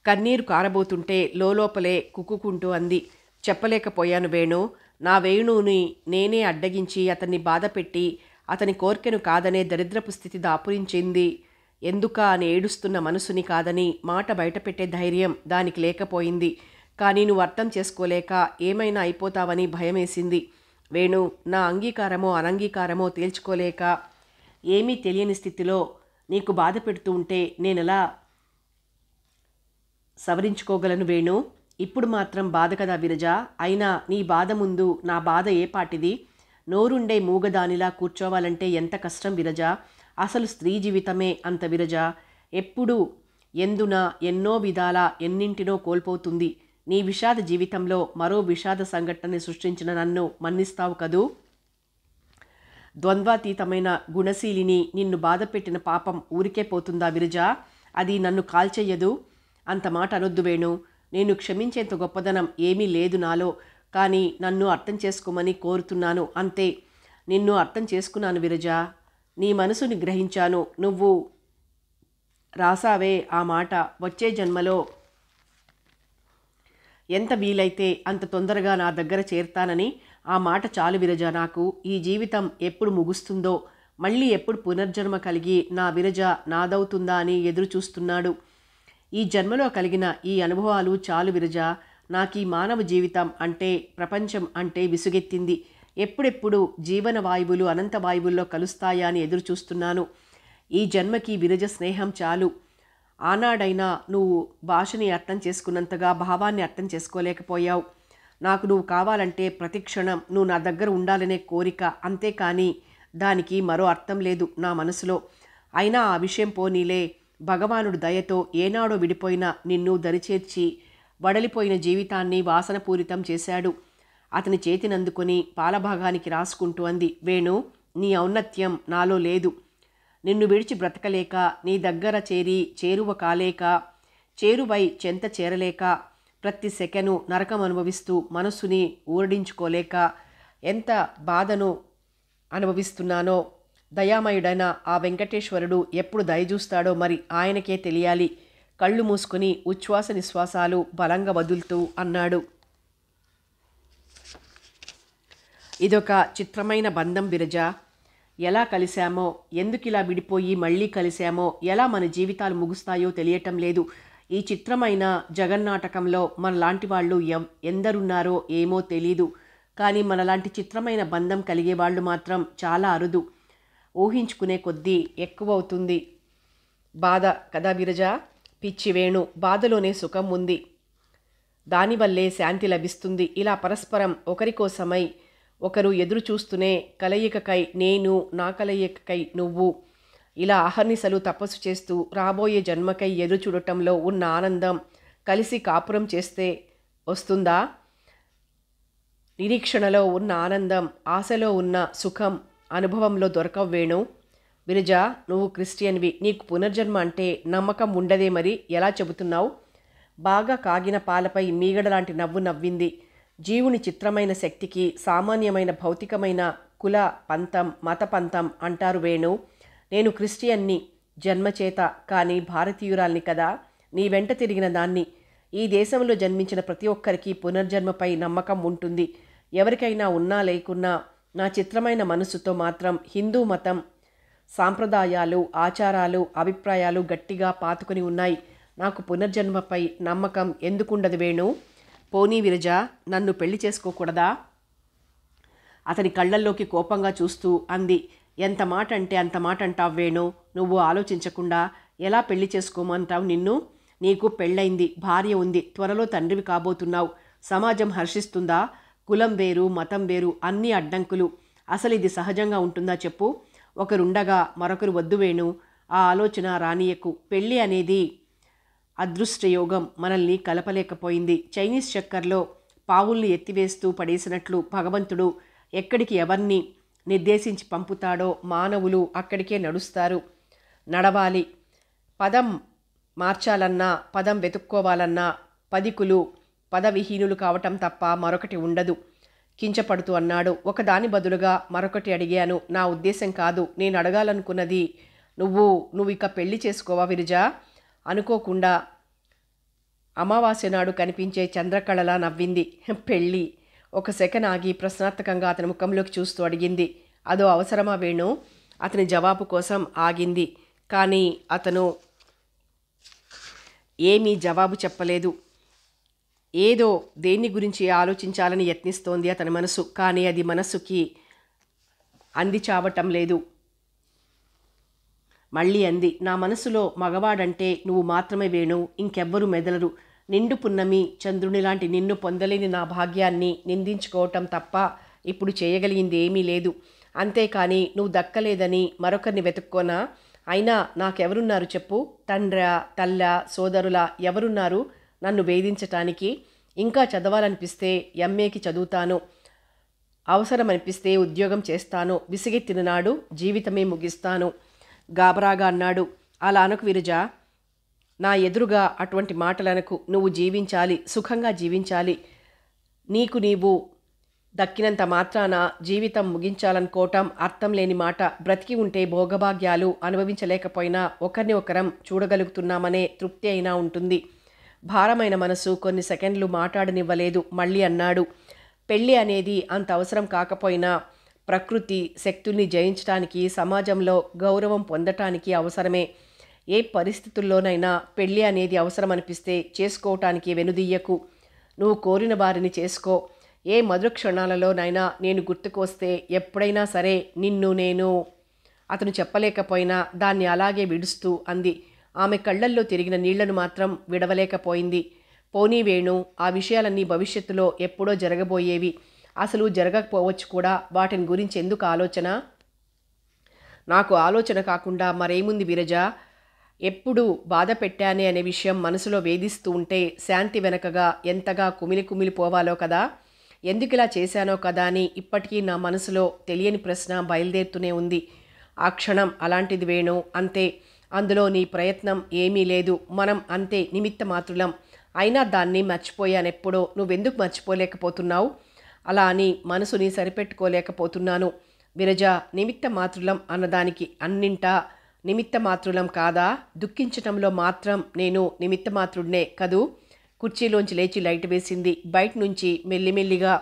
కన్నీరు కారబోతుంటే లోపలే కుక్కుకుంటూ అంది. చెప్పలేకపోయాను వేణు. నా వేణుని నేనే అడ్డగించి అతన్ని బాధపెట్టి అతని కోర్కెను కాదనే దరిద్రపు స్థితి దాపురించింది. ఎందుకా అని ఏడుస్తున్న మనసుని కాదని మాట బయటపెట్టే ధైర్యం దానికి లేకపోయింది. కానీ నువ్వు అర్థం చేసుకోలేక ఏమైనా అయిపోతావని భయమేసింది. వేణు, నా అంగీకారమో అనంగీకారమో తేల్చుకోలేక ఏమీ తెలియని స్థితిలో నీకు బాధ పెడుతూ ఉంటే నేనెలా సవరించుకోగలను వేణు? ఇప్పుడు మాత్రం బాధ కదా విరజ. అయినా నీ బాధ ముందు నా బాధ ఏ పాటిది? నోరుండే మూగదానిలా కూర్చోవాలంటే ఎంత కష్టం విరజ. అసలు స్త్రీ జీవితమే అంత విరజ. ఎప్పుడు ఎందున ఎన్నో విధాల ఎన్నింటినో కోల్పోతుంది. నీ విషాద జీవితంలో మరో విషాద సంఘటనని సృష్టించిన నన్ను మన్నిస్తావు కదూ? ద్వంద్వాతీతమైన గుణశీలిని నిన్ను బాధపెట్టిన పాపం ఊరికే పోతుందా విరజ? అది నన్ను కాల్చెయ్యదు. అంత మాట అనొద్దు వేణు. నేను క్షమించేంత గొప్పదనం ఏమీ లేదు నాలో. కానీ నన్ను అర్థం చేసుకోమని కోరుతున్నాను అంతే. నిన్ను అర్థం చేసుకున్నాను విరజ. నీ మనసుని గ్రహించాను. నువ్వు రాసావే ఆ మాట, వచ్చే జన్మలో ఎంత వీలైతే అంత తొందరగా నా దగ్గర చేరుతానని. ఆ మాట చాలు విరజ నాకు. ఈ జీవితం ఎప్పుడు ముగుస్తుందో, మళ్ళీ ఎప్పుడు పునర్జన్మ కలిగి నా విరజ నాదవుతుందా అని ఎదురు చూస్తున్నాడు. ఈ జన్మలో కలిగిన ఈ అనుభవాలు చాలు విరజ. నాకు ఈ మానవ జీవితం అంటే, ప్రపంచం అంటే విసుగెత్తింది. ఎప్పుడెప్పుడు జీవన వాయువులు అనంత వాయువుల్లో కలుస్తాయా అని ఎదురు చూస్తున్నాను. ఈ జన్మకి విరజ స్నేహం చాలు. ఆనాడైనా నువ్వు భాషని అర్థం చేసుకున్నంతగా భావాన్ని అర్థం చేసుకోలేకపోయావు. నాకు నువ్వు కావాలంటే ప్రతిక్షణం నువ్వు నా దగ్గర ఉండాలనే కోరిక, అంతేకాని దానికి మరో అర్థం లేదు నా మనసులో. అయినా ఆ విషయం పోనీలే. భగవానుడు దయతో ఏనాడో విడిపోయిన నిన్ను దరిచేర్చి వడలిపోయిన జీవితాన్ని వాసనపూరితం చేశాడు. అతని చేతినందుకొని పాలభాగానికి రాసుకుంటూ అంది. వేణు, నీ ఔన్నత్యం నాలో లేదు. నిన్ను విడిచి బ్రతకలేక, నీ దగ్గర చేరువ కాలేక, చేరువై చెంత చేరలేక, ప్రతి సెకను నరకం అనుభవిస్తూ మనస్సుని ఊరడించుకోలేక ఎంత బాధను అనుభవిస్తున్నానో. దయామయుడైన ఆ వెంకటేశ్వరుడు ఎప్పుడు దయచూస్తాడో మరి ఆయనకే తెలియాలి. కళ్ళు మూసుకుని ఉచ్ఛ్వాస నిశ్వాసాలు బలంగా వదులుతూ అన్నాడు. ఇదొక చిత్రమైన బంధం విరజ. ఎలా కలిశామో, ఎందుకు ఇలా విడిపోయి మళ్ళీ కలిశామో, ఎలా మన జీవితాలు ముగుస్తాయో తెలియటం లేదు. ఈ చిత్రమైన జగన్నాటకంలో మనలాంటి వాళ్ళు ఎందరున్నారో ఏమో తెలీదు. కానీ మనలాంటి చిత్రమైన బంధం కలిగే వాళ్ళు మాత్రం చాలా అరుదు. ఊహించుకునే కొద్దీ ఎక్కువవుతుంది బాధ కదా విరజ. పిచ్చి వేణు, బాధలోనే సుఖం ఉంది. దానివల్లే శాంతి లభిస్తుంది. ఇలా పరస్పరం ఒకరికోసమై ఒకరు ఎదురు చూస్తూనే, కలయికకై నేను, నా కలయికకై నువ్వు, ఇలా అహర్నిశలు తపస్సు చేస్తూ రాబోయే జన్మకై ఎదురు చూడటంలో ఉన్న ఆనందం కలిసి కాపురం చేస్తే వస్తుందా? నిరీక్షణలో ఉన్న ఆనందం, ఆశలో ఉన్న సుఖం అనుభవంలో దొరకవు వేణు. విరజ, నువ్వు క్రిస్టియన్వి. నీకు పునర్జన్మ అంటే నమ్మకం ఉండదే మరి ఎలా చెబుతున్నావు? బాగా కాగిన పాలపై మీగడలాంటి నవ్వు నవ్వింది. జీవుని చిత్రమైన శక్తికి సామాన్యమైన భౌతికమైన కుల పంతం, మత పంతం అంటారు వేణు. నేను క్రిస్టియన్ని జన్మచేత, కానీ భారతీయురాల్ని కదా. నీ వెంట తిరిగిన దాన్ని. ఈ దేశంలో జన్మించిన ప్రతి ఒక్కరికి పునర్జన్మపై నమ్మకం ఉంటుంది. ఎవరికైనా ఉన్నా లేకున్నా నా చిత్రమైన మనసుతో మాత్రం హిందూ మతం సాంప్రదాయాలు, ఆచారాలు, అభిప్రాయాలు గట్టిగా పాతుకొని ఉన్నాయి. నాకు పునర్జన్మపై నమ్మకం ఎందుకుండదు వేణు? పోనీ విరజ, నన్ను పెళ్లి చేసుకోకూడదా? అతని కళ్ళల్లోకి కోపంగా చూస్తూ అంది. ఎంత మాట అంటే అంత మాట అంటావు వేణు. నువ్వు ఆలోచించకుండా ఎలా పెళ్లి చేసుకోమంటావు నిన్ను? నీకు పెళ్ళైంది, భార్య ఉంది, త్వరలో తండ్రివి కాబోతున్నావు. సమాజం హర్షిస్తుందా? కులం వేరు, మతం వేరు, అన్ని అడ్డంకులు. అసలు ఇది సహజంగా ఉంటుందా చెప్పు? ఒకరుండగా మరొకరు వద్దు వేణు. ఆ ఆలోచన రానియకు. పెళ్ళి అనేది అదృష్టయోగం మనల్ని కలపలేకపోయింది. చైనీస్ చక్కర్లో పావుల్ని ఎత్తివేస్తూ పడేసినట్లు భగవంతుడు ఎక్కడికి ఎవరిని నిర్దేశించి పంపుతాడో మానవులు అక్కడికే నడుస్తారు, నడవాలి. పదం మార్చాలన్నా, పదం వెతుక్కోవాలన్నా పదికులు పదవిహీనులు కావటం తప్ప మరొకటి ఉండదు. కించపడుతూ అన్నాడు. ఒకదాని బదులుగా మరొకటి అడిగాను. నా ఉద్దేశం కాదు. నేను అడగాలనుకున్నది నువ్వు ఇక పెళ్లి చేసుకోవా విరజ? అనుకోకుండా అమావాస్య నాడు కనిపించే చంద్రకళలా నవ్వింది. పెళ్ళి? ఒక సెకన్ ఆగి ప్రశ్నార్థకంగా అతని ముఖంలోకి చూస్తూ అడిగింది. అదో అవసరమా వేణు? అతని జవాబు కోసం ఆగింది. కానీ అతను ఏమీ జవాబు చెప్పలేదు. ఏదో దేన్ని గురించి ఆలోచించాలని యత్నిస్తోంది అతని మనసు. కానీ అది మనస్సుకి అంది చావటం లేదు. మళ్ళీ అంది, నా మనసులో మగవాడంటే నువ్వు మాత్రమే వేణు, ఇంకెవ్వరూ మెదలరు. నిండు పున్నమి చంద్రుని లాంటి నిన్ను పొందలేని నా భాగ్యాన్ని నిందించుకోవటం తప్ప ఇప్పుడు చేయగలిగింది ఏమీ లేదు. అంతేకాని నువ్వు దక్కలేదని మరొకరిని వెతుక్కోనా? అయినా నాకెవరున్నారు చెప్పు? తండ్రా, తల్ల, సోదరులా ఎవరున్నారు నన్ను వేధించటానికి? ఇంకా చదవాలనిపిస్తే ఎంఏకి చదువుతాను, అవసరమనిపిస్తే ఉద్యోగం చేస్తాను, విసిగెత్తిన నాడు జీవితమే ముగిస్తాను గాబరాగా అన్నాడు. అలా అనకు విరజ, నా ఎదురుగా అటువంటి మాటలనకు. నువ్వు జీవించాలి, సుఖంగా జీవించాలి. నీవు దక్కినంత మాత్రాన జీవితం ముగించాలనుకోవటం అర్థం లేని మాట. బ్రతికి ఉంటే భోగభాగ్యాలు అనుభవించలేకపోయినా ఒకరిని ఒకరం చూడగలుగుతున్నామనే తృప్తి అయినా ఉంటుంది. భారమైన మనసు కొన్ని సెకండ్లు మాట్లాడనివ్వలేదు. మళ్ళీ అన్నాడు, పెళ్ళి అనేది అంత అవసరం కాకపోయినా ప్రకృతి శక్తుల్ని జయించటానికి, సమాజంలో గౌరవం పొందటానికి అవసరమే. ఏ పరిస్థితుల్లోనైనా పెళ్ళి అనేది అవసరం అనిపిస్తే చేసుకోవటానికి వెనుదీయకు. నువ్వు కోరిన వారిని చేసుకో. ఏ మధుర క్షణాలలోనైనా నేను గుర్తుకొస్తే ఎప్పుడైనా సరే నేను అతను చెప్పలేకపోయినా దాన్ని అలాగే విడుస్తూ అంది. ఆమె కళ్ళల్లో తిరిగిన నీళ్లను మాత్రం విడవలేకపోయింది. పోనీ వేణు, ఆ విషయాలన్నీ భవిష్యత్తులో ఎప్పుడో జరగబోయేవి. అసలు జరగకపోవచ్చు కూడా. వాటిని గురించి ఎందుకు ఆలోచన? నాకు ఆలోచన కాకుండా మరేముంది విరజ? ఎప్పుడు బాధ పెట్టానే అనే విషయం మనసులో వేధిస్తూ ఉంటే శాంతి వెనకగా ఎంతగా కుమిలిపోవాలో కదా. ఎందుకు ఇలా చేశానో కదా అని ఇప్పటికీ నా మనసులో తెలియని ప్రశ్న బయలుదేరుతూనే ఉంది. ఆ క్షణం అలాంటిది వేణు, అంతే. అందులో నీ ప్రయత్నం ఏమీ లేదు. మనం అంతే నిమిత్త మాత్రులం. అయినా దాన్ని మర్చిపోయానెప్పుడో. నువ్వెందుకు మర్చిపోలేకపోతున్నావు? అలా అని మనసుని సరిపెట్టుకోలేకపోతున్నాను విరజ. నిమిత్త మాత్రులం అన్నదానికి అన్నింటా నిమిత్త మాత్రులం కాదా? దుఃఖించటంలో మాత్రం నేను నిమిత్త మాత్రుడినే కదూ. కుర్చీలోంచి లేచి లైట్ వేసింది. బయట నుంచి మెల్లిమెల్లిగా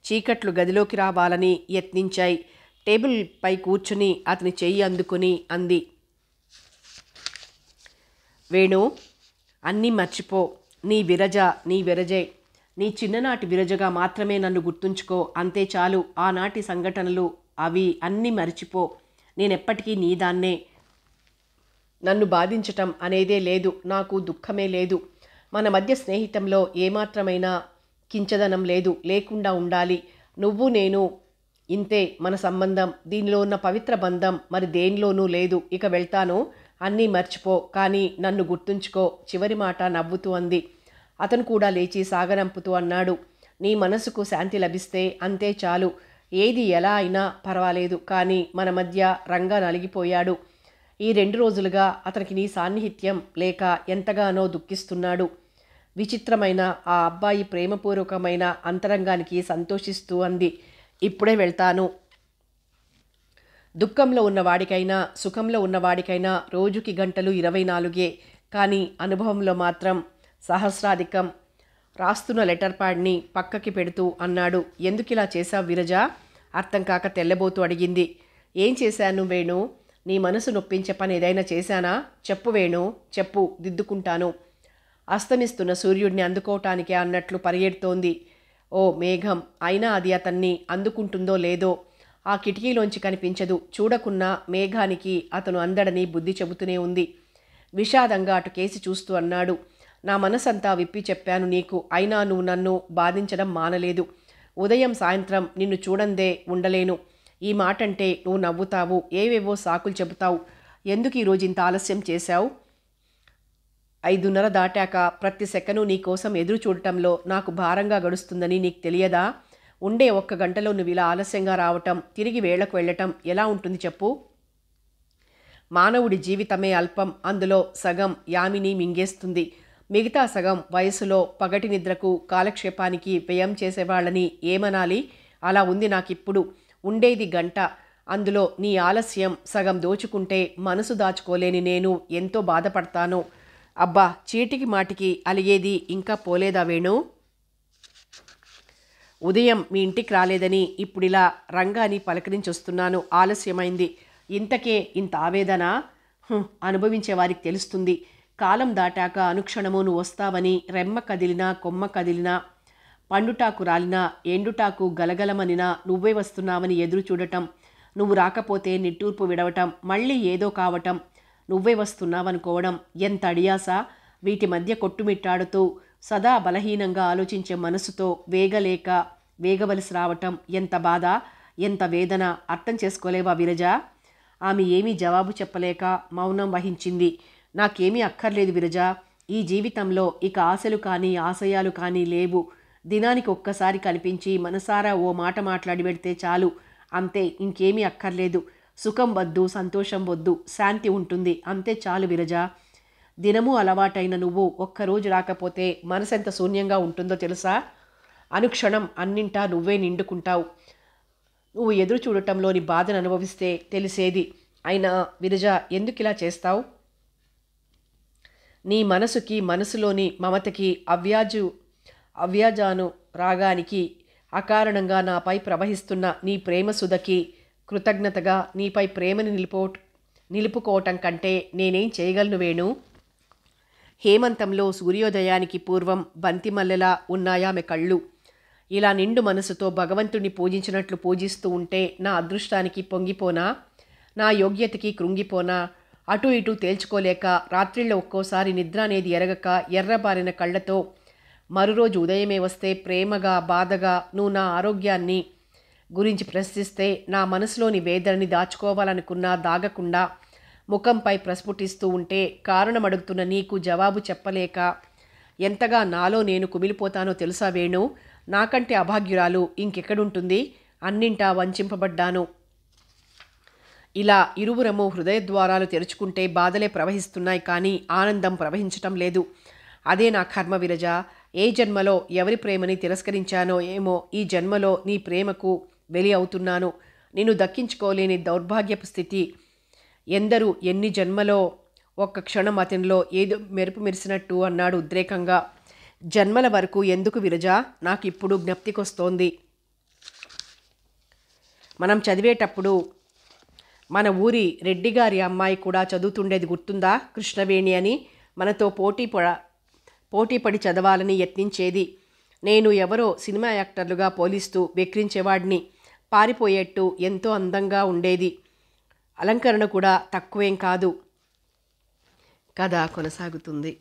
చీకట్లు గదిలోకి రావాలని యత్నించాయి. టేబుల్ పై కూర్చుని అతని చెయ్యి అందుకుని అంది, వేణు, అన్నీ మర్చిపో. నీ విరజే. నీ చిన్ననాటి విరజగా మాత్రమే నన్ను గుర్తుంచుకో. అంతే చాలు. ఆనాటి సంఘటనలు అవి అన్నీ మర్చిపో. నేనెప్పటికీ నీదాన్నే. నన్ను బాధించటం అనేదే లేదు. నాకు దుఃఖమే లేదు. మన మధ్య స్నేహితంలో ఏమాత్రమైనా కించదనం లేదు. లేకుండా ఉండాలి. నువ్వు నేను ఇంతే మన సంబంధం. దీనిలో ఉన్న పవిత్ర బంధం మరి దేనిలోనూ లేదు. ఇక వెళ్తాను. అన్నీ మర్చిపో, కానీ నన్ను గుర్తుంచుకో. చివరి మాట నవ్వుతూ అంది. అతను కూడా లేచి సాగనంపుతూ అన్నాడు, నీ మనసుకు శాంతి లభిస్తే అంతే చాలు. ఏది ఎలా అయినా పర్వాలేదు. కానీ మన మధ్య రంగా నలిగిపోయాడు. ఈ 2 రోజులుగా అతనికి నీ సాన్నిహిత్యం లేక ఎంతగానో దుఃఖిస్తున్నాడు. విచిత్రమైన ఆ అబ్బాయి ప్రేమపూర్వకమైన అంతరంగానికి సంతోషిస్తూ అంది, ఇప్పుడే వెళ్తాను. దుఃఖంలో ఉన్నవాడికైనా సుఖంలో ఉన్నవాడికైనా రోజుకి గంటలు 24. కానీ అనుభవంలో మాత్రం సహస్రాధికం. రాస్తున్న లెటర్ ప్యాడ్ని పక్కకి పెడుతూ అన్నాడు, ఎందుకిలా చేశావు విరజ? అర్థం కాక తెల్లబోతూ అడిగింది. ఏం చేశాను వేణు? నీ మనసు నొప్పించే పని ఏదైనా చేశానా? చెప్పు వేణు, చెప్పు, దిద్దుకుంటాను. అస్తమిస్తున్న సూర్యుడిని అందుకోవటానికే అన్నట్లు పరిగెడుతోంది ఓ మేఘం. అయినా అది అతన్ని అందుకుంటుందో లేదో ఆ కిటికీలోంచి కనిపించదు. చూడకున్న మేఘానికి అతను అందడని బుద్ధి చెబుతూనే ఉంది. విషాదంగా అటు కేసి చూస్తూ అన్నాడు, నా మనసంతా విప్పి చెప్పాను నీకు. అయినా నువ్వు నన్ను బాధించడం మానలేదు. ఉదయం సాయంత్రం నిన్ను చూడందే ఉండలేను. ఈ మాటంటే నువ్వు నవ్వుతావు, ఏవేవో సాకులు చెబుతావు. ఎందుకు ఈరోజు ఇంత ఆలస్యం చేశావు? 5:30 దాటాక ప్రతి సెకను నీ కోసం ఎదురు చూడటంలో నాకు భారంగా గడుస్తుందని నీకు తెలియదా? ఉండే 1 గంటలో నువ్వు ఇలా ఆలస్యంగా రావటం, తిరిగి వేళకు వెళ్ళటం ఎలా ఉంటుంది చెప్పు? మానవుడి జీవితమే అల్పం. అందులో సగం యామిని మింగేస్తుంది. మిగతా సగం వయసులో పగటి నిద్రకు కాలక్షేపానికి వ్యయం చేసేవాళ్ళని ఏమనాలి? అలా ఉంది నాకిప్పుడు. ఉండేది గంట. అందులో నీ ఆలస్యం సగం దోచుకుంటే మనసు దాచుకోలేని నేను ఎంతో బాధపడతాను. అబ్బా, చీటికి మాటికి అలిగేది ఇంకా పోలేదా వేణు? ఉదయం మీ ఇంటికి రాలేదని ఇప్పుడిలా రంగాని పలకరించొస్తున్నాను. ఆలస్యమైంది. ఇంతకే ఇంత ఆవేదన? అనుభవించే వారికి తెలుస్తుంది. కాలం దాటాక అనుక్షణము నువ్వు వస్తావని రెమ్మ కదిలినా కొమ్మ కదిలినా పండుటాకు రాలినా ఎండుటాకు గలగలమనినా నువ్వే వస్తున్నావని ఎదురు చూడటం, నువ్వు రాకపోతే నిట్టూర్పు విడవటం, మళ్ళీ ఏదో కావటం, నువ్వే వస్తున్నావనుకోవడం ఎంత అడియాస. వీటి మధ్య కొట్టుమిట్టాడుతూ సదా బలహీనంగా ఆలోచించే మనసుతో వేగవలసి రావటం ఎంత బాధ, ఎంత వేదన అర్థం చేసుకోలేవా విరజ? ఆమె ఏమీ జవాబు చెప్పలేక మౌనం వహించింది. నాకేమీ అక్కర్లేదు విరజ. ఈ జీవితంలో ఇక ఆశలు కానీ ఆశయాలు కానీ లేవు. దినానికి ఒక్కసారి కనిపించి మనసారా ఓ మాట మాట్లాడి పెడితే చాలు, అంతే. ఇంకేమీ అక్కర్లేదు. సుఖం వద్దు, సంతోషం వద్దు, శాంతి ఉంటుంది, అంతే చాలు విరజ. దినము అలవాటైన నువ్వు ఒక్కరోజు రాకపోతే మనసెంత శూన్యంగా ఉంటుందో తెలుసా? అనుక్షణం అన్నింటా నువ్వే నిండుకుంటావు. నువ్వు ఎదురు చూడటంలోని బాధను అనుభవిస్తే తెలిసేది. అయినా విరజ, ఎందుకు ఇలా చేస్తావు? నీ మనసుకి, మనసులోని మమతకి, అవ్యాజాను రాగానికి, అకారణంగా నాపై ప్రవహిస్తున్న నీ ప్రేమ సుధకి కృతజ్ఞతగా నీపై ప్రేమని నిలుపుకోవటం కంటే నేనేం చేయగలను వేణు? హేమంతంలో సూర్యోదయానికి పూర్వం బంతిమల్లెలా ఉన్నాయామె కళ్ళు. ఇలా నిండు మనసుతో భగవంతుణ్ణి పూజించినట్లు పూజిస్తూ ఉంటే నా అదృష్టానికి పొంగిపోనా? నా యోగ్యతకి కృంగిపోనా? అటు ఇటు తేల్చుకోలేక రాత్రిళ్ళు ఒక్కోసారి నిద్ర అనేది ఎరగక ఎర్రబారిన కళ్ళతో మరురోజు ఉదయమే వస్తే ప్రేమగా బాధగా నువ్వు నా ఆరోగ్యాన్ని గురించి ప్రశ్నిస్తే నా మనసులోని వేదనని దాచుకోవాలనుకున్నా దాగకుండా ముఖంపై ప్రస్ఫుటిస్తూ ఉంటే కారణం అడుగుతున్న నీకు జవాబు చెప్పలేక ఎంతగా నాలో నేను కుమిలిపోతానో తెలుసా వేణు? నాకంటే అభాగ్యురాలు ఇంకెక్కడుంటుంది? అన్నింటా వంచింపబడ్డాను. ఇలా ఇరువురము హృదయద్వారాలు తెరుచుకుంటే బాధలే ప్రవహిస్తున్నాయి కానీ ఆనందం ప్రవహించటం లేదు. అదే నా కర్మ విరజ. ఏ జన్మలో ఎవరి ప్రేమని తిరస్కరించానో ఏమో ఈ జన్మలో నీ ప్రేమకు బలి అవుతున్నాను. నిన్ను దక్కించుకోలేని దౌర్భాగ్యపు స్థితి. ఎందరూ ఎన్ని జన్మలో. ఒక్క క్షణం అతనిలో ఏదో మెరుపు మెరిసినట్టు అన్నాడు ఉద్రేకంగా. జన్మల వరకు ఎందుకు విరజ? నాకు ఇప్పుడు జ్ఞప్తికొస్తోంది. మనం చదివేటప్పుడు మన ఊరి రెడ్డిగారి అమ్మాయి కూడా చదువుతుండేది గుర్తుందా? కృష్ణవేణి అని. మనతో పోటీపడి చదవాలని యత్నించేది. నేను ఎవరో సినిమా యాక్టర్లుగా పోలిస్తూ వెక్రించేవాడిని. పారిపోయేట్టు ఎంతో అందంగా ఉండేది. అలంకరణ కూడా తక్కువేం కాదు. కథ కొనసాగుతుంది.